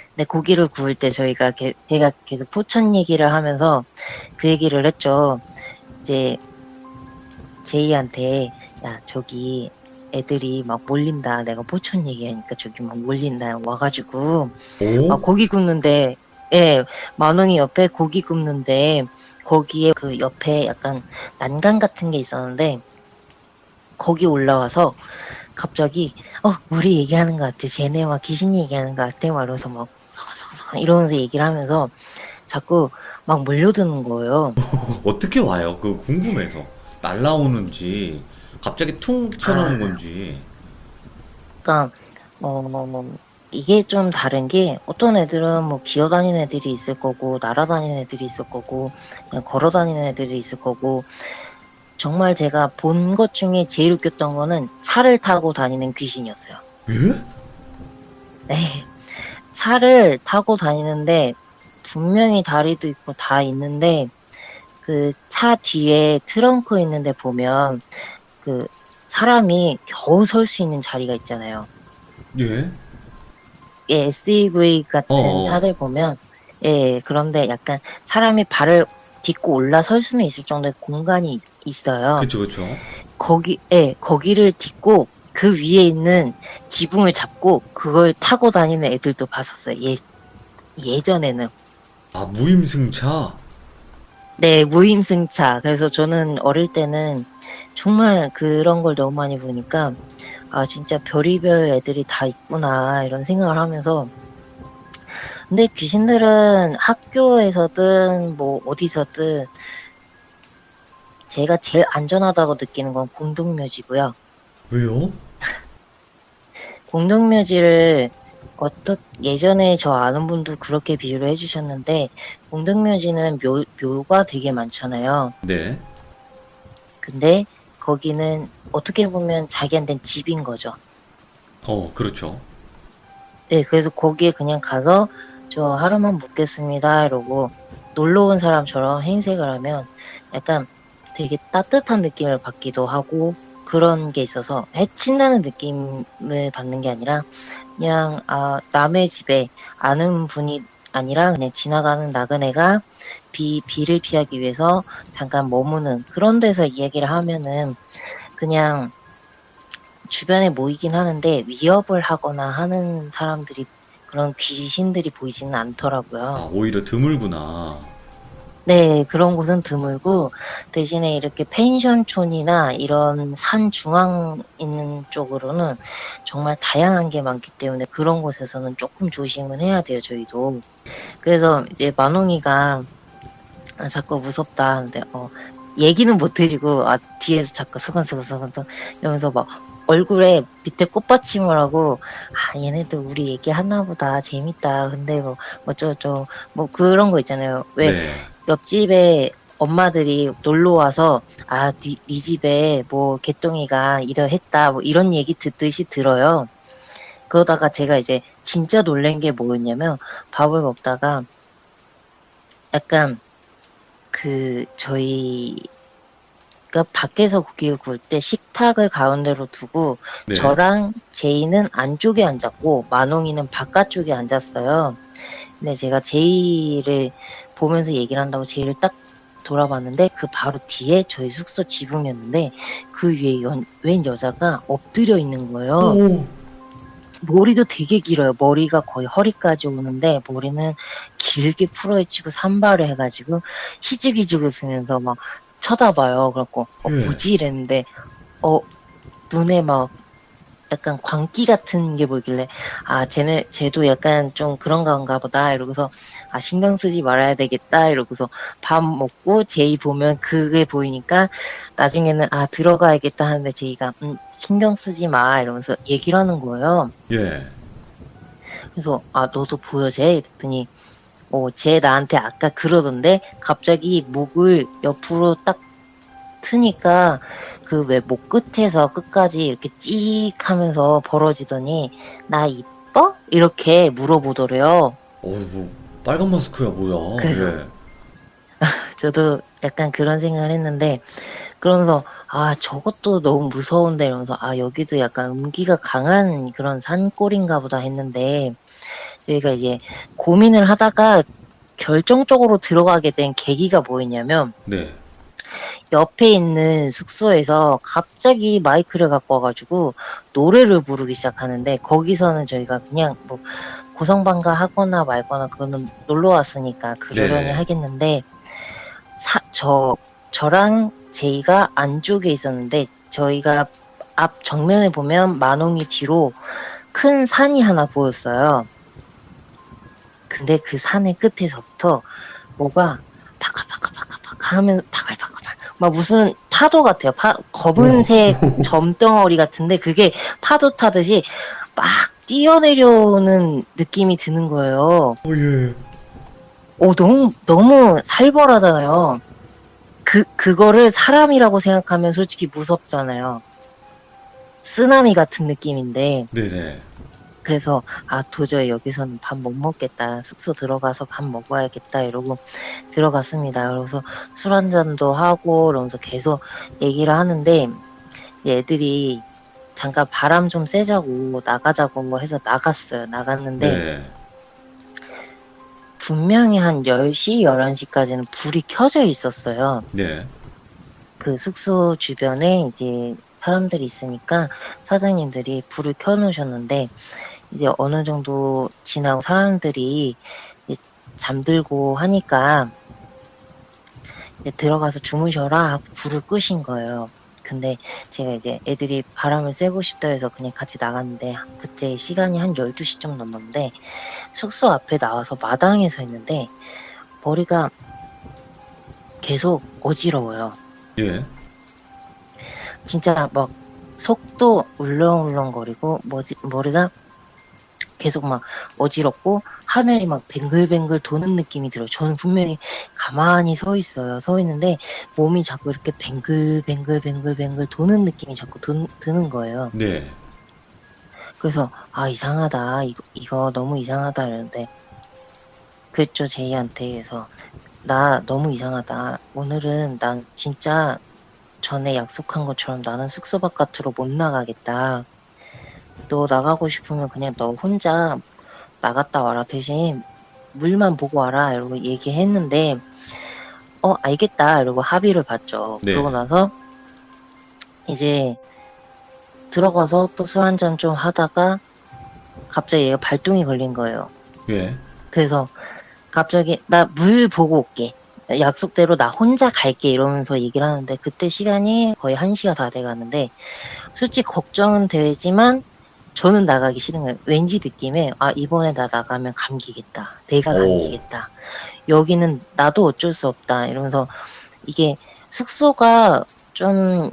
근데 고기를 구울 때 제가 계속 포천 얘기를 하면서 그 얘기를 했죠. 이제 제이한테 야 저기 애들이 막 몰린다. 내가 포천 얘기하니까 저기 막 몰린다. 와가지고 막 오? 고기 굽는데 만홍이 옆에 고기 굽는데 거기에 그 옆에 약간 난간 같은 게 있었는데 거기 올라와서 갑자기 우리 얘기하는 것 같아. 쟤네 막 귀신 얘기하는 것 같아. 막 이러면서 막 서서서 이러면서 얘기를 하면서 자꾸 막 몰려드는 거예요. 어떻게 와요? 그 궁금해서. 날라오는지, 갑자기 퉁 튀어나오는 건지. 그러니까 이게 좀 다른 게 어떤 애들은 뭐 기어다니는 애들이 있을 거고 날아다니는 애들이 있을 거고 그냥 걸어다니는 애들이 있을 거고 정말 제가 본 것 중에 제일 웃겼던 거는 차를 타고 다니는 귀신이었어요. 예? 네. 차를 타고 다니는데 분명히 다리도 있고 다 있는데 그 차 뒤에 트렁크 있는데 보면 그 사람이 겨우 설 수 있는 자리가 있잖아요. 예? 예, SUV 같은 어어. 차들 보면, 예, 그런데 약간 사람이 발을 딛고 올라설 수는 있을 정도의 공간이 있어요. 그쵸, 그쵸. 거기를 딛고 그 위에 있는 지붕을 잡고 그걸 타고 다니는 애들도 봤었어요. 예전에는. 아, 무임승차? 네, 무임승차. 그래서 저는 어릴 때는 정말 그런 걸 너무 많이 보니까, 아, 진짜 별의별 애들이 다 있구나, 이런 생각을 하면서. 근데 귀신들은 학교에서든 뭐 어디서든 제가 제일 안전하다고 느끼는 건 공동묘지고요. 왜요? 공동묘지를 예전에 저 아는 분도 그렇게 비유를 해주셨는데, 공동묘지는 묘가 되게 많잖아요. 네. 근데 거기는 어떻게 보면 자기한테는 집인 거죠. 그렇죠. 네, 그래서 거기에 그냥 가서 저 하루만 묵겠습니다 이러고 놀러 온 사람처럼 행색을 하면 약간 되게 따뜻한 느낌을 받기도 하고 그런 게 있어서 해친다는 느낌을 받는 게 아니라 그냥 남의 집에 아는 분이 아니라 그냥 지나가는 나그네가 비를 피하기 위해서 잠깐 머무는 그런 데서 이야기를 하면은 그냥 주변에 모이긴 하는데 위협을 하거나 하는 사람들이 그런 귀신들이 보이지는 아, 않더라고요. 오히려 드물구나. 네, 그런 곳은 드물고 대신에 이렇게 펜션촌이나 이런 산 중앙 있는 쪽으로는 정말 다양한 게 많기 때문에 그런 곳에서는 조금 조심은 해야 돼요, 저희도. 그래서 이제 만홍이가 자꾸 무섭다 하는데 얘기는 못 해주고 뒤에서 자꾸 수근수근 이러면서 막 얼굴에 밑에 꽃받침을 하고 얘네들 우리 얘기 하나 보다 재밌다 근데 뭐 어쩌고 뭐 그런 거 있잖아요. 왜 네. 옆집에 엄마들이 놀러 와서 네 집에 뭐 개똥이가 이러했다 뭐 이런 얘기 듣듯이 들어요. 그러다가 제가 이제 진짜 놀란 게 뭐였냐면 밥을 먹다가 약간 저희가 밖에서 고기를 구울 때 식탁을 가운데로 두고 네. 저랑 제이는 안쪽에 앉았고 만홍이는 바깥쪽에 앉았어요. 근데 제가 제이를 보면서 얘기를 한다고 제이를 딱 돌아봤는데 그 바로 뒤에 저희 숙소 지붕이었는데 그 위에 웬 여자가 엎드려 있는 거예요. 오. 머리도 되게 길어요. 머리가 거의 허리까지 오는데 머리는 길게 풀어헤치고 산발을 해가지고 희죽희죽 웃으면서 막 쳐다봐요. 그래갖고 예. 뭐지 이랬는데 눈에 막 약간 광기 같은 게 보이길래 쟤도 약간 좀 그런 건가 보다 이러고서 신경 쓰지 말아야 되겠다 이러고서 밥 먹고 제이 보면 그게 보이니까 나중에는 들어가야겠다 하는데 제이가 신경 쓰지 마 이러면서 얘기를 하는 거예요. 예. 그래서 너도 보여 쟤? 이랬더니 쟤 나한테 아까 그러던데 갑자기 목을 옆으로 딱 트니까 그 왜 목 끝에서 끝까지 이렇게 찍 하면서 벌어지더니 나 이뻐? 이렇게 물어보더래요. 뭐 빨간 마스크야 뭐야? 그래서 예. 저도 약간 그런 생각을 했는데 그러면서 저것도 너무 무서운데 이러면서 여기도 약간 음기가 강한 그런 산골인가 보다 했는데 저희가 이제 고민을 하다가 결정적으로 들어가게 된 계기가 뭐였냐면 네. 옆에 있는 숙소에서 갑자기 마이크를 갖고 와가지고 노래를 부르기 시작하는데 거기서는 저희가 그냥 뭐 고성방가 하거나 말거나 그거는 놀러 왔으니까 그러려니 네. 하겠는데 저랑 제이가 안쪽에 있었는데 저희가 앞 정면에 보면 만홍이 뒤로 큰 산이 하나 보였어요. 근데 그 산의 끝에서부터 뭐가 바글바글 하면 바글바글 막 무슨 파도 같아요. 검은색 점덩어리 같은데 그게 파도 타듯이 막 뛰어내려오는 느낌이 드는 거예요. 예. 너무 살벌하잖아요. 그거를 사람이라고 생각하면 솔직히 무섭잖아요. 쓰나미 같은 느낌인데. 네네. 그래서 도저히 여기서는 밥 못 먹겠다. 숙소 들어가서 밥 먹어야겠다. 이러고 들어갔습니다. 그래서 술 한 잔도 하고 이러면서 계속 얘기를 하는데 애들이 잠깐 바람 좀 쐬자고 나가자고 뭐 해서 나갔어요. 나갔는데 네. 분명히 한 10시, 11시까지는 불이 켜져 있었어요. 네. 그 숙소 주변에 이제 사람들이 있으니까 사장님들이 불을 켜놓으셨는데 이제 어느 정도 지나고 사람들이 이제 잠들고 하니까 이제 들어가서 주무셔라 하고 불을 끄신 거예요. 근데 제가 이제 애들이 바람을 쐬고 싶다 해서 그냥 같이 나갔는데 그때 시간이 한 12시쯤 넘었는데 숙소 앞에 나와서 마당에 서 있는데 머리가 계속 어지러워요. 예. 진짜 막 속도 울렁울렁거리고 머리가 계속 막 어지럽고 하늘이 막 뱅글뱅글 도는 느낌이 들어요. 저는 분명히 가만히 서 있어요. 서 있는데 몸이 자꾸 이렇게 뱅글뱅글 도는 느낌이 자꾸 드는 거예요. 네. 그래서 이상하다. 이거 너무 이상하다 이러는데 그랬죠. 제이한테. 그래서 나 너무 이상하다. 오늘은 난 진짜 전에 약속한 것처럼 나는 숙소 바깥으로 못 나가겠다. 너 나가고 싶으면 그냥 너 혼자 나갔다 와라. 대신 물만 보고 와라. 이러고 얘기했는데 알겠다. 이러고 합의를 봤죠. 네. 그러고 나서 이제 들어가서 또 술 한잔 좀 하다가 갑자기 얘가 발동이 걸린 거예요. 예. 그래서 갑자기 나 물 보고 올게. 약속대로 나 혼자 갈게 이러면서 얘기를 하는데 그때 시간이 거의 1시가 다 돼가는데 솔직히 걱정은 되지만 저는 나가기 싫은 거예요. 왠지 느낌에 이번에 나 나가면 감기겠다. 내가 감기겠다. 여기는 나도 어쩔 수 없다. 이러면서 이게 숙소가 좀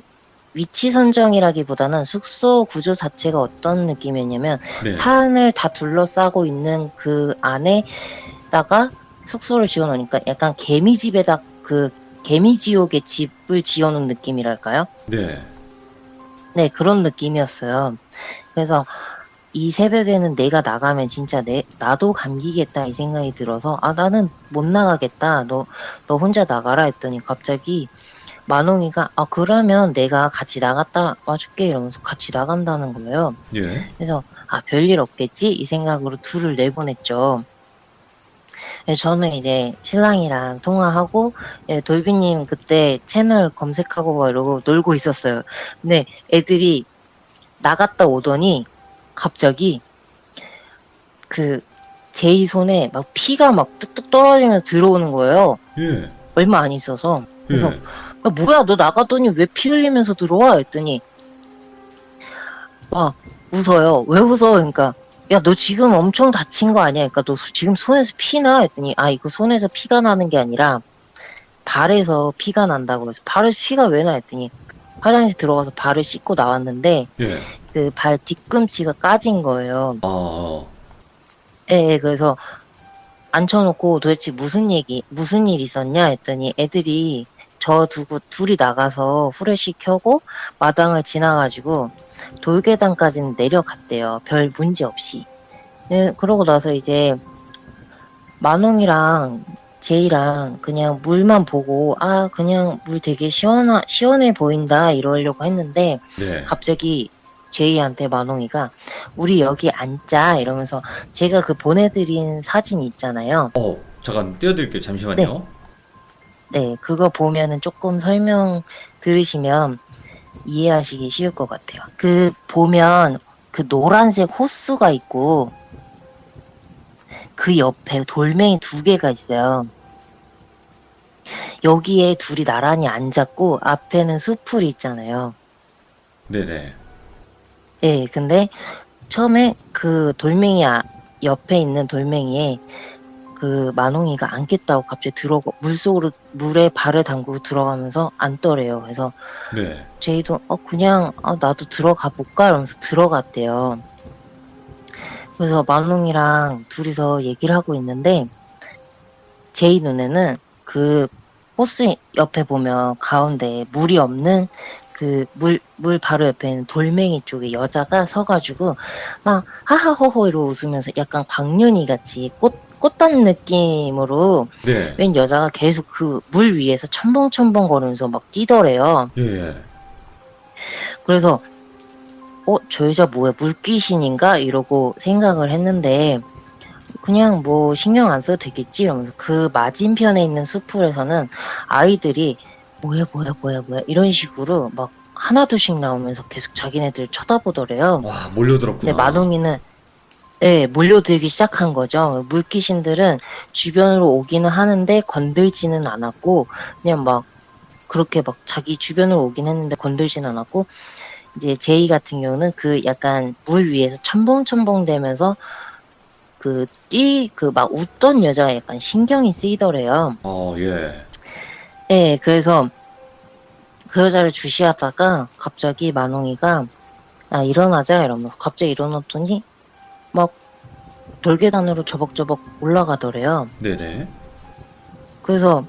위치 선정이라기보다는 숙소 구조 자체가 어떤 느낌이었냐면 네. 산을 다 둘러싸고 있는 그 안에다가 숙소를 지어놓으니까 약간 개미집에다 그 개미지옥의 집을 지어놓은 느낌이랄까요? 네. 네, 그런 느낌이었어요. 그래서 이 새벽에는 내가 나가면 진짜 나도 감기겠다 이 생각이 들어서 나는 못 나가겠다. 너 혼자 나가라 했더니 갑자기 만홍이가 그러면 내가 같이 나갔다 와줄게 이러면서 같이 나간다는 거예요. 예. 그래서 별일 없겠지 이 생각으로 둘을 내보냈죠. 저는 이제 신랑이랑 통화하고 돌비님 그때 채널 검색하고 막 이러고 놀고 있었어요. 근데 애들이 나갔다 오더니 갑자기 그 제이 손에 막 피가 막 뚝뚝 떨어지면서 들어오는 거예요. 예. 얼마 안 있어서. 그래서 예. 뭐야 너 나갔더니 왜 피 흘리면서 들어와? 했더니 웃어요. 왜 웃어? 그러니까 야 너 지금 엄청 다친 거 아니야? 그러니까 너 지금 손에서 피나? 했더니 이거 손에서 피가 나는 게 아니라 발에서 피가 난다고 해서 발에서 피가 왜 나? 했더니 화장실 들어가서 발을 씻고 나왔는데 예. 그 발 뒤꿈치가 까진 거예요. 예, 그래서 앉혀놓고 도대체 무슨 일 있었냐 했더니 애들이 저 두고 둘이 나가서 후레쉬 켜고 마당을 지나가지고 돌계단까지는 내려갔대요. 별 문제 없이. 네, 그러고 나서 이제 만홍이랑 제이랑 그냥 물만 보고 그냥 물 되게 시원해 보인다 이러려고 했는데 네. 갑자기 제이한테 만홍이가 우리 여기 앉자 이러면서 제가 그 보내드린 사진 있잖아요. 잠깐 띄워드릴게요. 잠시만요. 네, 그거 보면은 조금 설명 들으시면 이해하시기 쉬울 것 같아요. 그 보면 그 노란색 호수가 있고 그 옆에 돌멩이 2개가 있어요. 여기에 둘이 나란히 앉았고 앞에는 숲풀이 있잖아요. 네네. 예, 근데 처음에 그 돌멩이 옆에 있는 돌멩이에 그 만홍이가 앉겠다고 갑자기 물에 발을 담그고 들어가면서 앉더래요. 그래서 네. 제이도 그냥 나도 들어가 볼까 이러면서 들어갔대요. 그래서 만홍이랑 둘이서 얘기를 하고 있는데 제이 눈에는 그 호스 옆에 보면 가운데 물이 없는 물 바로 옆에 있는 돌멩이 쪽에 여자가 서가지고, 막, 하하호호 이러고 웃으면서 약간 광년이 같이 꽃단 느낌으로, 네. 웬 여자가 계속 그 물 위에서 첨벙첨벙 거리면서 막 뛰더래요. 예, 예. 그래서, 저 여자 뭐야, 물귀신인가? 이러고 생각을 했는데, 그냥 뭐 신경 안 써도 되겠지 이러면서 그 맞은편에 있는 수풀에서는 아이들이 뭐야 이런 식으로 막 하나둘씩 나오면서 계속 자기네들 쳐다보더래요. 와, 몰려들었구나. 근데 마동이는 몰려들기 시작한 거죠. 물귀신들은 주변으로 오기는 하는데 건들지는 않았고 그냥 막 그렇게 막 자기 주변으로 오긴 했는데 건들지는 않았고 이제 제이 같은 경우는 그 약간 물 위에서 첨벙첨벙 대면서 막 웃던 여자가 약간 신경이 쓰이더래요. 예. 예, 그래서 그 여자를 주시하다가 갑자기 만홍이가, 일어나자 이러면서 갑자기 일어났더니 막 돌계단으로 저벅저벅 올라가더래요. 네네. 그래서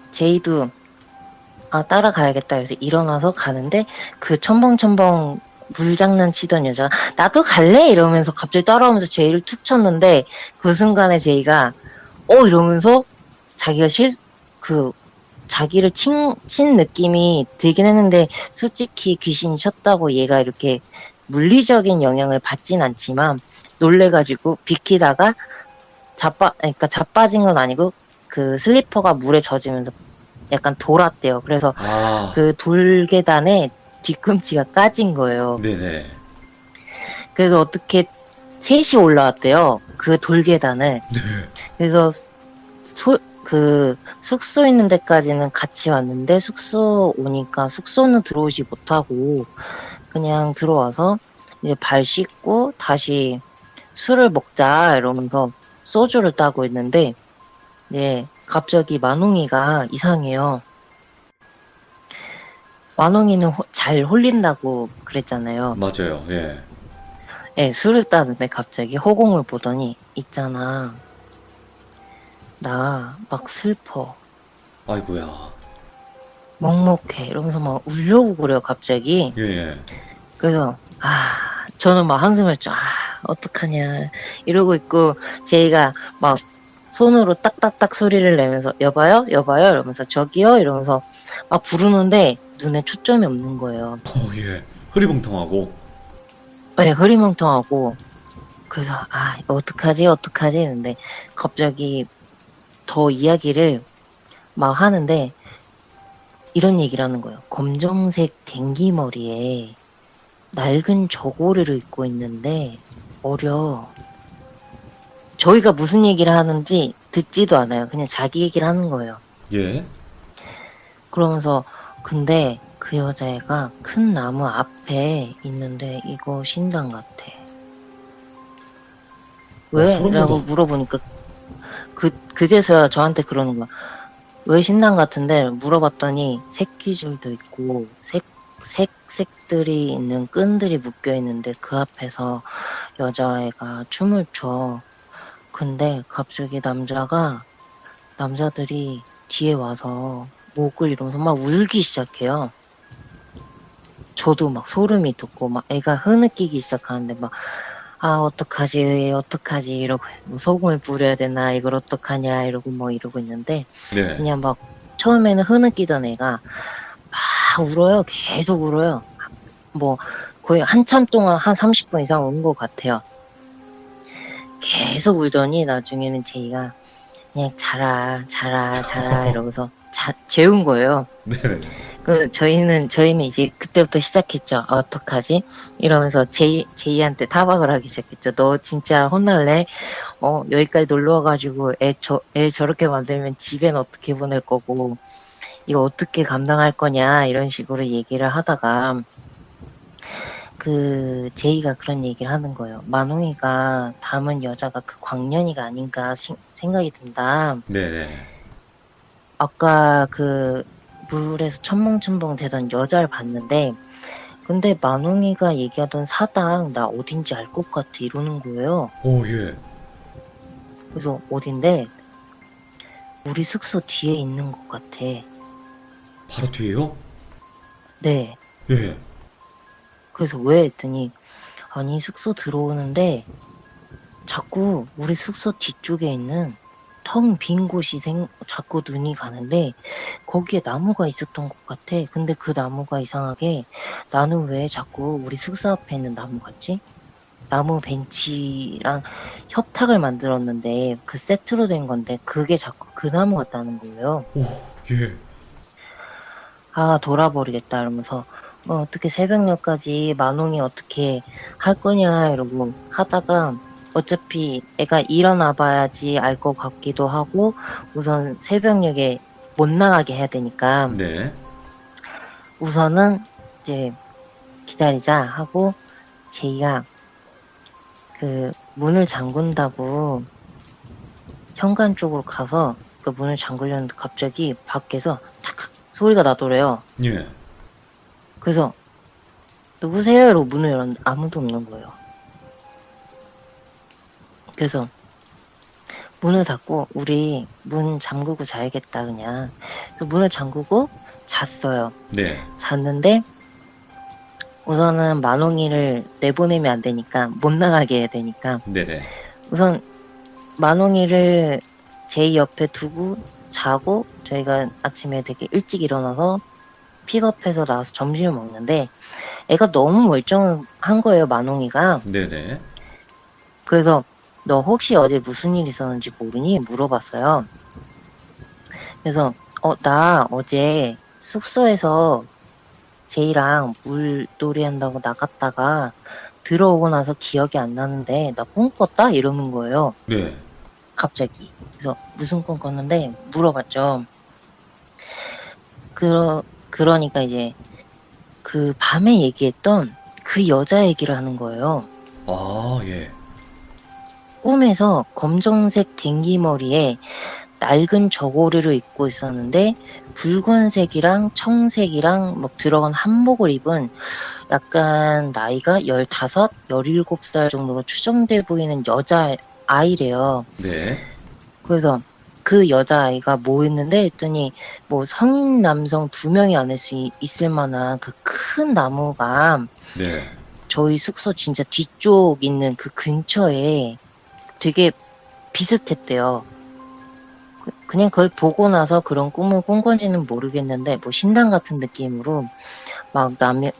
제이도, 따라가야겠다 해서 일어나서 가는데 그 첨벙첨벙 물장난 치던 여자가 나도 갈래? 이러면서 갑자기 따라오면서 제이를 툭 쳤는데 그 순간에 제이가 이러면서 자기가 자기를 친 느낌이 들긴 했는데 솔직히 귀신이 쳤다고 얘가 이렇게 물리적인 영향을 받진 않지만 놀래가지고 비키다가 그러니까 자빠진 건 아니고 그 슬리퍼가 물에 젖으면서 약간 돌았대요. 그래서 그 돌계단에 뒤꿈치가 까진 거예요. 네네. 그래서 어떻게 셋이 올라왔대요. 그 돌계단을. 네. 그래서 그 숙소 있는 데까지는 같이 왔는데 숙소 오니까 숙소는 들어오지 못하고 그냥 들어와서 이제 발 씻고 다시 술을 먹자 이러면서 소주를 따고 있는데 갑자기 만홍이가 이상해요. 만홍이는 잘 홀린다고 그랬잖아요. 맞아요. 예. 예, 술을 따는데 갑자기 허공을 보더니 있잖아. 나 막 슬퍼. 아이고야. 먹먹해. 이러면서 막 울려고 그래요, 갑자기. 예, 예. 그래서, 저는 막 한숨을 어떡하냐. 이러고 있고, 제이가 막 손으로 딱딱딱 소리를 내면서, 여봐요? 여봐요? 이러면서, 저기요? 이러면서 막 부르는데, 눈에 초점이 없는 거예요. 예. 흐리멍텅하고. 네, 흐리멍텅하고. 그래서, 어떡하지? 했는데, 갑자기 더 이야기를 막 하는데, 이런 얘기를 하는 거예요. 검정색 댕기머리에 낡은 저고리를 입고 있는데 어려. 저희가 무슨 얘기를 하는지 듣지도 않아요. 그냥 자기 얘기를 하는 거예요. 예. 그러면서 근데 그 여자애가 큰 나무 앞에 있는데 이거 신당 같아. 왜? 소름 라고 돋아. 물어보니까 그제서야 저한테 그러는 거야. 왜 신당 같은데 물어봤더니 새끼줄도 있고 색들이 있는 끈들이 묶여 있는데 그 앞에서 여자애가 춤을 춰. 근데 갑자기 남자들이 뒤에 와서 목을 이러면서 막 울기 시작해요. 저도 막 소름이 돋고 막 애가 흐느끼기 시작하는데 막 어떡하지 이러고 소금을 뿌려야 되나 이걸 어떡하냐 이러고 이러고 있는데 네. 그냥 막 처음에는 흐느끼던 애가 막 울어요. 계속 울어요. 뭐 거의 한참 동안 한 30분 이상 운 것 같아요. 계속 울더니 나중에는 제이가 그냥 자라 이러면서 재운 거예요. 네. 저희는 이제 그때부터 시작했죠. 어떡하지? 이러면서 제이한테 타박을 하기 시작했죠. 너 진짜 혼날래? 여기까지 놀러 와가지고 애 저렇게 만들면 집엔 어떻게 보낼 거고, 이거 어떻게 감당할 거냐, 이런 식으로 얘기를 하다가, 제이가 그런 얘기를 하는 거예요. 만홍이가 닮은 여자가 그 광년이가 아닌가 생각이 든다. 네네. 아까 물에서 첨벙첨벙 대던 여자를 봤는데 근데 만홍이가 얘기하던 사당 나 어딘지 알 것 같아 이러는 거예요. 예. 그래서 어딘데? 우리 숙소 뒤에 있는 것 같아. 바로 뒤에요? 네. 예. 그래서 왜 했더니 아니 숙소 들어오는데 자꾸 우리 숙소 뒤쪽에 있는 텅 빈 곳이 자꾸 눈이 가는데 거기에 나무가 있었던 것 같아. 근데 그 나무가 이상하게 나는 왜 자꾸 우리 숙소 앞에 있는 나무 같지? 나무 벤치랑 협탁을 만들었는데 그 세트로 된 건데 그게 자꾸 그 나무 같다는 거예요. 오, 예. 아, 돌아버리겠다 이러면서 어떻게 새벽녘까지 만홍이 어떻게 할 거냐 이러고 하다가 어차피 애가 일어나 봐야지 알 것 같기도 하고 우선 새벽녘에 못 나가게 해야 되니까 네. 우선은 이제 기다리자 하고 제이가 그 문을 잠근다고 현관 쪽으로 가서 그 문을 잠그려는데 갑자기 밖에서 탁 소리가 나더래요. 예. 그래서 누구세요? 이러고 문을 열었는데 아무도 없는 거예요. 그래서 문을 닫고 우리 문 잠그고 자야겠다 그냥. 그래서 문을 잠그고 잤어요. 네. 잤는데 우선은 만홍이를 내보내면 안 되니까 못 나가게 해야 되니까 네네. 우선 만홍이를 제이 옆에 두고 자고 저희가 아침에 되게 일찍 일어나서 픽업해서 나와서 점심을 먹는데 애가 너무 멀쩡한 거예요, 만홍이가. 네네. 그래서 너 혹시 어제 무슨 일 있었는지 모르니? 물어봤어요. 그래서 나 어제 숙소에서 제이랑 물놀이 한다고 나갔다가 들어오고 나서 기억이 안 나는데 나 꿈 꿨다? 이러는 거예요. 네. 갑자기. 그래서 무슨 꿈 꿨는데 물어봤죠. 그러니까 이제 그 밤에 얘기했던 그 여자 얘기를 하는 거예요. 아, 예. 꿈에서 검정색 댕기머리에 낡은 저고리를 입고 있었는데 붉은색이랑 청색이랑 막 들어간 한복을 입은 약간 나이가 15, 17살 정도로 추정돼 보이는 여자 아이래요. 네. 그래서 그 여자아이가 뭐 했는데 했더니 뭐 성인 남성 2명이 안에 있을 만한 그 큰 나무가 네. 저희 숙소 진짜 뒤쪽 있는 그 근처에 되게 비슷했대요. 그냥 그걸 보고 나서 그런 꿈을 꾼 건지는 모르겠는데 뭐 신당 같은 느낌으로 막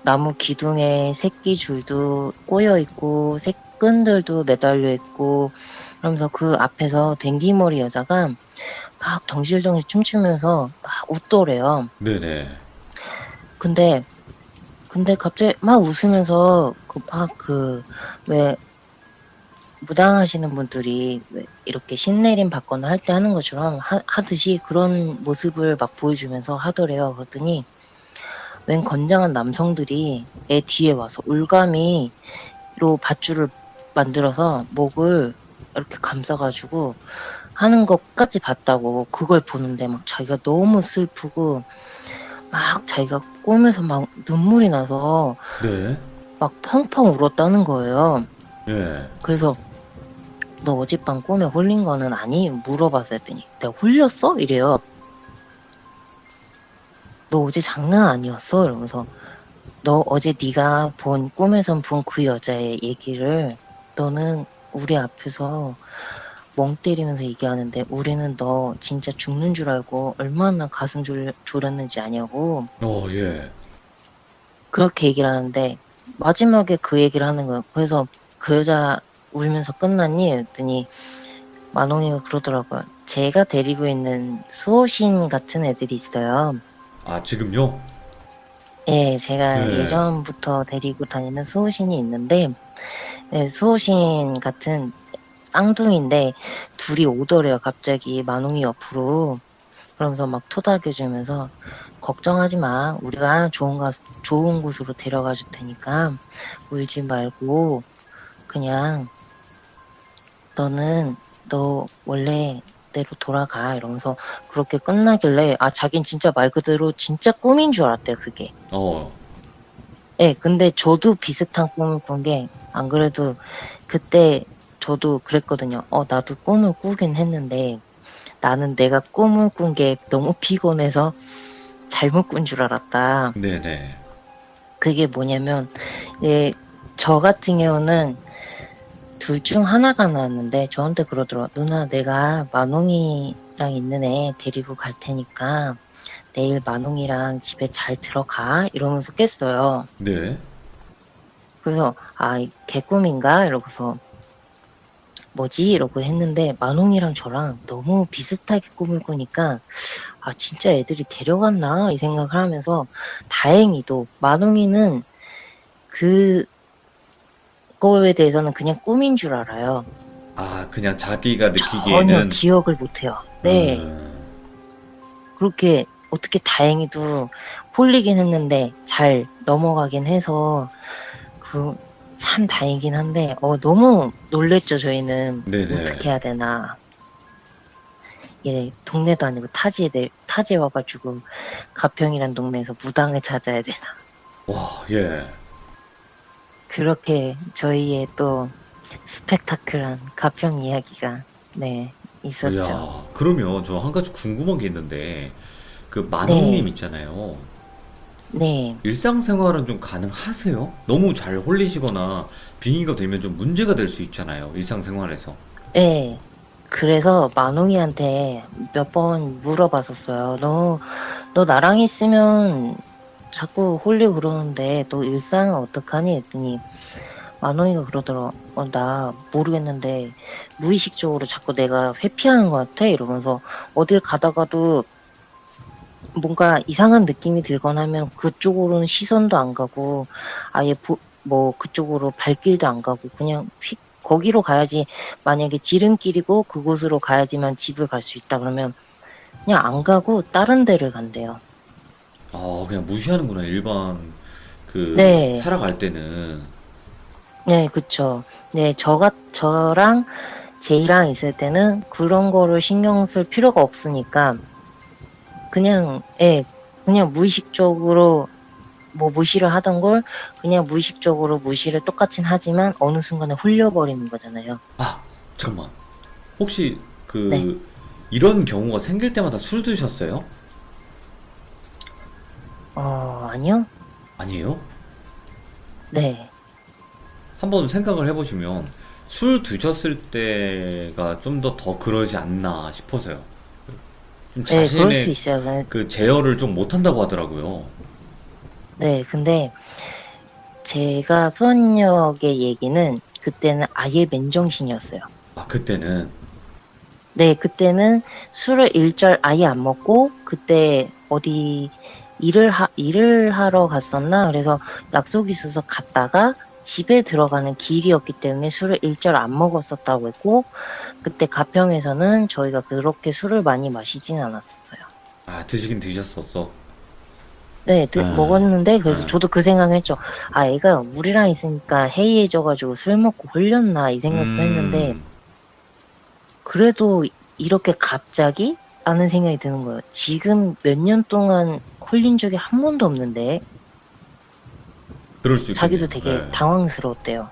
나무 기둥에 새끼 줄도 꼬여 있고 새끈들도 매달려 있고 그러면서 그 앞에서 댕기머리 여자가 막 덩실덩실 춤추면서 막 웃더래요. 네네. 근데 갑자기 막 웃으면서 왜 무당하시는 분들이 왜 이렇게 신내림 받거나 할 때 하는 것처럼 하듯이 그런 모습을 막 보여주면서 하더래요. 그랬더니 웬 건장한 남성들이 애 뒤에 와서 올가미로 밧줄을 만들어서 목을 이렇게 감싸가지고 하는 것까지 봤다고. 그걸 보는데 막 자기가 너무 슬프고 막 자기가 꿈에서 막 눈물이 나서 네. 막 펑펑 울었다는 거예요. 예. 그래서 너 어젯밤 꿈에 홀린 거는 아니? 물어봤어 했더니 내가 홀렸어? 이래요. 너 어제 장난 아니었어? 이러면서 너 어제 네가 본 꿈에선 본 그 여자의 얘기를 너는 우리 앞에서 멍 때리면서 얘기하는데 우리는 너 진짜 죽는 줄 알고 얼마나 가슴 졸였는지 아냐고 예. 그렇게 얘기를 하는데 마지막에 그 얘기를 하는 거예요. 그래서 그 여자 울면서 끝났니? 했더니 만홍이가 그러더라고요. 제가 데리고 있는 수호신 같은 애들이 있어요. 아, 지금요? 예, 제가 네. 예전부터 데리고 다니는 수호신이 있는데 예, 수호신 같은 쌍둥이인데 둘이 오더래요. 갑자기 만홍이 옆으로. 그러면서 막 토닥여주면서 걱정하지 마. 우리가 좋은 곳으로 데려가 줄 테니까 울지 말고 그냥 너 원래대로 돌아가 이러면서 그렇게 끝나길래 자긴 진짜 말 그대로 진짜 꿈인 줄 알았대요. 그게. 예, 근데 저도 비슷한 꿈을 꾼 게 안 그래도 그때 저도 그랬거든요. 나도 꿈을 꾸긴 했는데 나는 내가 꿈을 꾼 게 너무 피곤해서 잘못 꾼 줄 알았다. 네네. 그게 뭐냐면, 예, 저 같은 경우는 둘 중 하나가 나왔는데, 저한테 그러더라. 누나, 내가 만홍이랑 있는 애 데리고 갈 테니까, 내일 만홍이랑 집에 잘 들어가? 이러면서 깼어요. 네. 그래서, 아, 개꿈인가? 이러고서, 뭐지? 이러고 했는데, 만홍이랑 저랑 너무 비슷하게 꿈을 꾸니까, 아, 진짜 애들이 데려갔나? 이 생각을 하면서, 다행히도, 만홍이는 그거에 대해서는 그냥 꿈인 줄 알아요. 아, 그냥 자기가 전혀 느끼기에는 기억을 못해요. 네. 그렇게, 어떻게 다행히도 폴리긴 했는데, 잘 넘어가긴 해서, 참 다행이긴 한데, 너무 놀랬죠, 저희는. 네네. 어떻게 해야 되나. 예, 동네도 아니고 타지에 와가지고, 가평이란 동네에서 무당을 찾아야 되나. 와, 예. 그렇게 저희의 또 스펙타클한 가평 이야기가, 네, 있었죠. 야, 그러면 저 한 가지 궁금한 게 있는데, 그 만홍님 네, 있잖아요. 네, 일상생활은 좀 가능하세요? 너무 잘 홀리시거나 빙의가 되면 좀 문제가 될 수 있잖아요. 일상생활에서. 네. 그래서 만홍이한테 몇 번 물어봤었어요. 너 나랑 있으면 자꾸 홀리고 그러는데, 너 일상은 어떡하니? 했더니, 만원이가 그러더라. 나 모르겠는데 무의식적으로 자꾸 내가 회피하는 것 같아. 이러면서 어딜 가다가도 뭔가 이상한 느낌이 들거나 하면 그쪽으로는 시선도 안 가고 아예 뭐 그쪽으로 발길도 안 가고 그냥 휙 거기로 가야지. 만약에 지름길이고 그곳으로 가야지만 집을 갈 수 있다 그러면 그냥 안 가고 다른 데를 간대요. 아, 그냥 무시하는구나. 일반 네, 살아갈 때는. 네, 그쵸. 네, 저랑 제이랑 있을 때는 그런 거를 신경 쓸 필요가 없으니까 그냥 그냥 무의식적으로 뭐 무시를 하던 걸 그냥 무의식적으로 무시를 똑같이 하지만 어느 순간에 홀려버리는 거잖아요. 아, 잠깐만. 혹시 네. 이런 경우가 생길 때마다 술 드셨어요? 아니요? 아니에요? 네. 한번 생각을 해보시면 술 드셨을 때가 좀 더 그러지 않나 싶어서요. 좀 네, 그럴 수 자신의 있어요. 그 제어를 좀 못한다고 하더라고요. 네, 근데 제가 수원역의 얘기는 그때는 아예 맨정신이었어요. 아, 그때는. 네, 그때는 술을 일절 아예 안 먹고, 그때 어디 일을 하러 갔었나? 그래서 약속이 있어서 갔다가 집에 들어가는 길이었기 때문에 술을 일절 안 먹었었다고 했고, 그때 가평에서는 저희가 그렇게 술을 많이 마시진 않았었어요. 아, 드시긴 드셨었어. 네, 아, 먹었는데, 그래서 아. 저도 그 생각을 했죠. 아, 애가 우리랑 있으니까 해이해져가지고 술 먹고 홀렸나, 이 생각도 했는데, 음, 그래도 이렇게 갑자기? 라는 생각이 드는 거예요. 지금 몇 년 동안 홀린 적이 한 번도 없는데 그럴 수 자기도 있겠네요. 되게 예. 당황스러웠대요.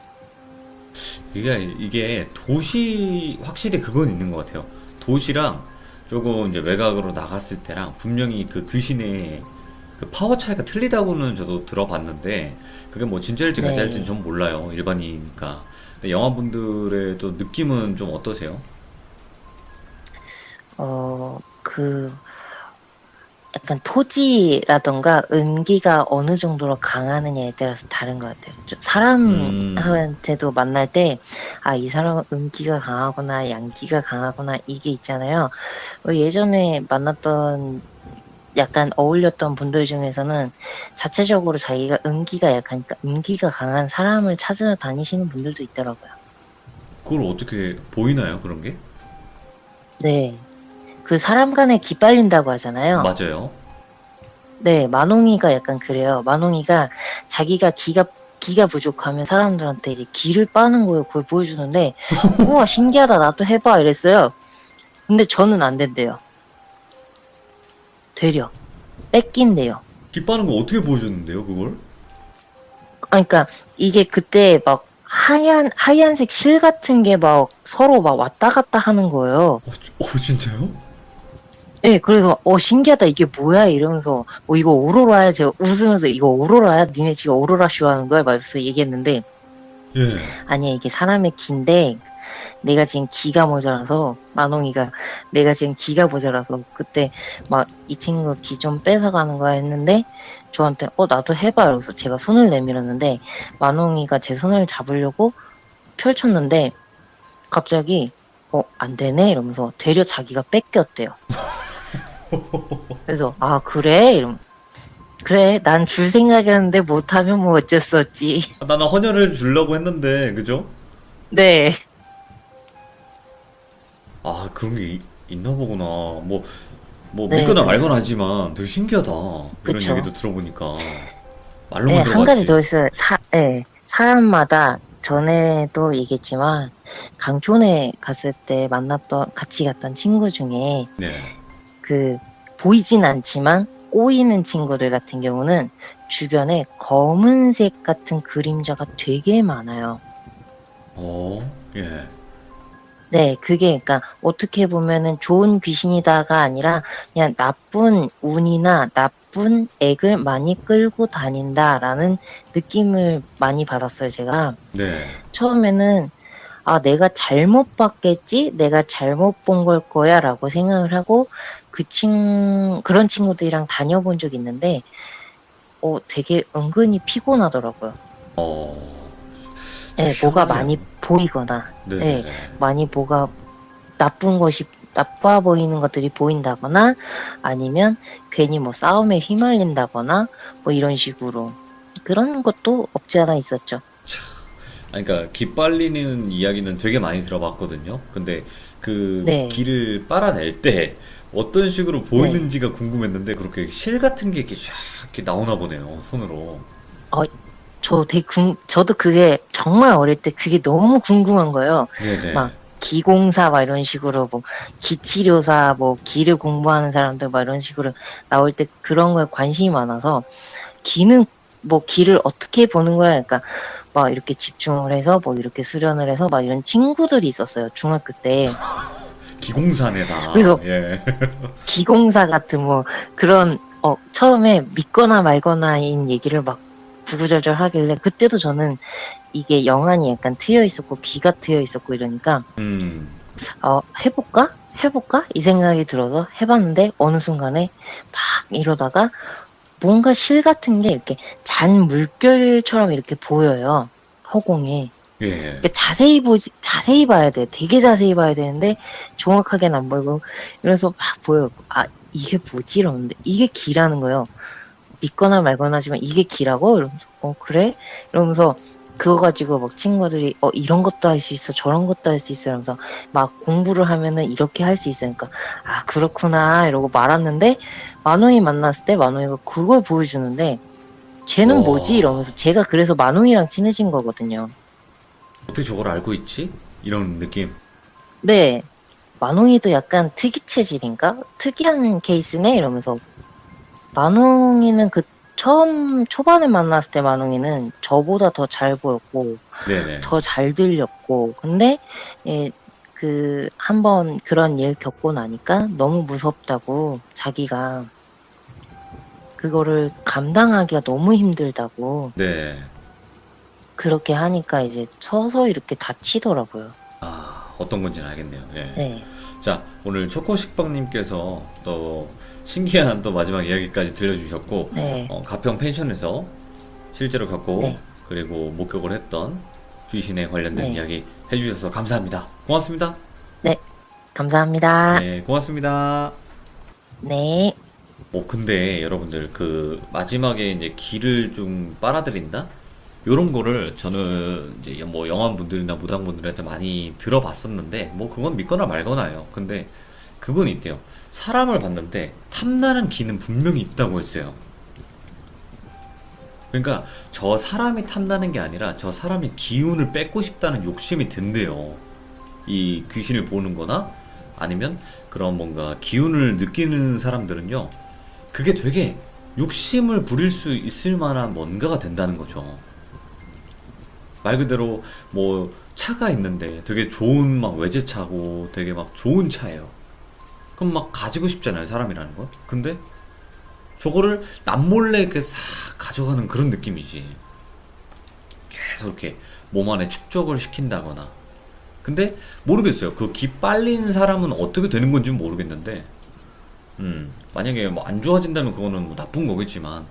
이게 도시, 확실히 그건 있는 것 같아요. 도시랑 조금 이제 외곽으로 나갔을 때랑 분명히 그 귀신의 그 파워 차이가 틀리다고는 저도 들어봤는데, 그게 뭐 진짜일지 가짜일지는 네. 전 몰라요. 일반이니까. 근데 영화분들의 또 느낌은 좀 어떠세요? 그 약간 토지라던가 음기가 어느 정도로 강하느냐에 따라서 다른 것 같아요. 음, 사람한테도 만날 때, 아, 이 사람은 음기가 강하거나 양기가 강하거나 이게 있잖아요. 예전에 만났던 약간 어울렸던 분들 중에서는 자체적으로 자기가 음기가 약하니까 음기가 강한 사람을 찾으러 다니시는 분들도 있더라고요. 그걸 어떻게 보이나요? 그런 게? 네. 그 사람 간에 기빨린다고 하잖아요. 맞아요. 네, 만홍이가 약간 그래요. 만홍이가 자기가 기가 부족하면 사람들한테 이제 기를 빠는 거예요. 그걸 보여주는데, 우와, 신기하다. 나도 해봐. 이랬어요. 근데 저는 안 된대요. 되려. 뺏긴대요. 기 빠는 거 어떻게 보여줬는데요, 그걸? 그러니까 이게 그때 막 하얀색 실 같은 게 막 서로 막 왔다 갔다 하는 거예요. 진짜요? 네, 그래서 신기하다 이게 뭐야 이러면서 이거 오로라야 제가 웃으면서 이거 오로라야 니네 지금 오로라 쇼 하는 거야 막 이러면서 얘기했는데 예. 아니야 이게 사람의 기인데 내가 지금 기가 모자라서 만홍이가 내가 지금 기가 모자라서 그때 막 이 친구 기 좀 뺏어가는 거야 했는데 저한테 나도 해봐 이러면서 제가 손을 내밀었는데 만홍이가 제 손을 잡으려고 펼쳤는데 갑자기 안 되네 이러면서 되려 자기가 뺏겼대요. 그래서 그래 이러면 그래 난 줄 생각이었는데 못하면 뭐 어쩔 수 없지. 나는 헌혈을 주려고 했는데, 그죠? 네. 아, 그런 게 있나 보구나. 뭐 네, 믿거나 네. 말거나 하지만 되게 신기하다. 이런 그쵸. 얘기도 들어보니까. 네, 말로만 한 가지 들어봤지. 더 있어요. 사람마다 전에도 얘기했지만 강촌에 갔을 때 같이 갔던 친구 중에 네. 그 보이진 않지만 꼬이는 친구들 같은 경우는 주변에 검은색 같은 그림자가 되게 많아요. 예. 네, 그게 그러니까 어떻게 보면은 좋은 귀신이다가 아니라 그냥 나쁜 운이나 나쁜 액을 많이 끌고 다닌다라는 느낌을 많이 받았어요, 제가. 네. 처음에는 내가 잘못 봤겠지? 내가 잘못 본 걸 거야 라고 생각을 하고 그런 친구들이랑 다녀본 적이 있는데 되게 은근히 피곤하더라고요. 네, 뭐가 희한하네요. 많이 보이거나 네. 네, 많이 뭐가 나빠 보이는 것들이 보인다거나 아니면 괜히 뭐 싸움에 휘말린다거나 뭐 이런 식으로 그런 것도 없지 않아 있었죠. 그러니까 기빨리는 이야기는 되게 많이 들어봤거든요. 근데 그 네. 길을 빨아낼 때 어떤 식으로 보이는지가 궁금했는데 그렇게 실 같은 게 이렇게 쫙 이렇게 나오나 보네요. 손으로. 저도 그게 정말 어릴 때 그게 너무 궁금한 거예요. 네네. 막 기공사 막 이런 식으로 뭐 기치료사 뭐 기를 공부하는 사람들 막 이런 식으로 나올 때 그런 거에 관심이 많아서 기는 뭐 기를 어떻게 보는 거야 그러니까 막 이렇게 집중을 해서 뭐 이렇게 수련을 해서 막 이런 친구들이 있었어요 중학교 때. 기공사네다. 그래서 예. 기공사 같은 뭐 그런 처음에 믿거나 말거나인 얘기를 막 구구절절 하길래 그때도 저는 이게 영안이 약간 트여 있었고 귀가 트여 있었고 이러니까 해볼까 이 생각이 들어서 해봤는데 어느 순간에 막 이러다가 뭔가 실 같은 게 이렇게 잔 물결처럼 이렇게 보여요 허공에. 예. 그러니까 자세히 봐야 돼. 되게 자세히 봐야 되는데 정확하게는 안 보이고 이래서 막 보여요. 이게 뭐지 이러는데 이게 기라는 거예요. 믿거나 말거나 하지만 이게 기라고? 이러면서 그래? 이러면서 그거 가지고 막 친구들이 이런 것도 할 수 있어 저런 것도 할 수 있어 이러면서 막 공부를 하면은 이렇게 할 수 있으니까 그렇구나 이러고 말았는데 만홍이 만났을 때 만홍이가 그걸 보여주는데 쟤는 와. 뭐지? 이러면서 제가 그래서 만홍이랑 친해진 거거든요. 어떻게 저걸 알고 있지? 이런 느낌. 네. 만홍이도 약간 특이 체질인가? 특이한 케이스네? 이러면서. 만홍이는 초반에 만났을 때 만홍이는 저보다 더 잘 보였고, 네네. 더 잘 들렸고, 근데, 한번 그런 일 겪고 나니까 너무 무섭다고, 자기가, 그거를 감당하기가 너무 힘들다고, 네. 그렇게 하니까 이제 서서 이렇게 다치더라고요. 어떤 건지는 알겠네요. 예. 네. 자, 오늘 초코식빵님께서 또 신기한 또 마지막 이야기까지 들려주셨고, 네. 가평 펜션에서 실제로 겪고, 네. 그리고 목격을 했던 귀신에 관련된 네. 이야기 해주셔서 감사합니다. 고맙습니다. 감사합니다. 네, 고맙습니다. 네. 근데 여러분들 그 마지막에 이제 기를 좀 빨아들인다? 요런 거를 저는 이제 뭐 영화분들이나 무당분들한테 많이 들어봤었는데 뭐 그건 믿거나 말거나예요. 근데 그건 있대요. 사람을 봤는데 탐나는 기는 분명히 있다고 했어요. 그러니까 저 사람이 탐나는 게 아니라 저 사람이 기운을 뺏고 싶다는 욕심이 든대요. 이 귀신을 보는 거나 아니면 그런 뭔가 기운을 느끼는 사람들은요. 그게 되게 욕심을 부릴 수 있을 만한 뭔가가 된다는 거죠. 말 그대로 뭐 차가 있는데 되게 좋은 막 외제차고 되게 막 좋은 차예요. 그럼 막 가지고 싶잖아요, 사람이라는 건. 근데 저거를 남몰래 이렇게 싹 가져가는 그런 느낌이지. 계속 이렇게 몸 안에 축적을 시킨다거나. 근데 모르겠어요. 그 기 빨린 사람은 어떻게 되는 건지 모르겠는데, 만약에 뭐 안 좋아진다면 그거는 뭐 나쁜 거겠지만,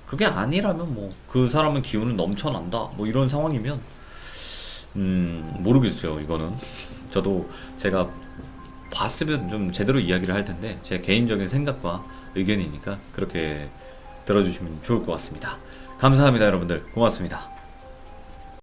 그게 아니라면 뭐 그 사람은 기운은 넘쳐난다. 뭐 이런 상황이면, 모르겠어요. 이거는 저도 제가 봤으면 좀 제대로 이야기를 할 텐데, 제 개인적인 생각과 의견이니까 그렇게 들어주시면 좋을 것 같습니다. 감사합니다, 여러분들. 고맙습니다.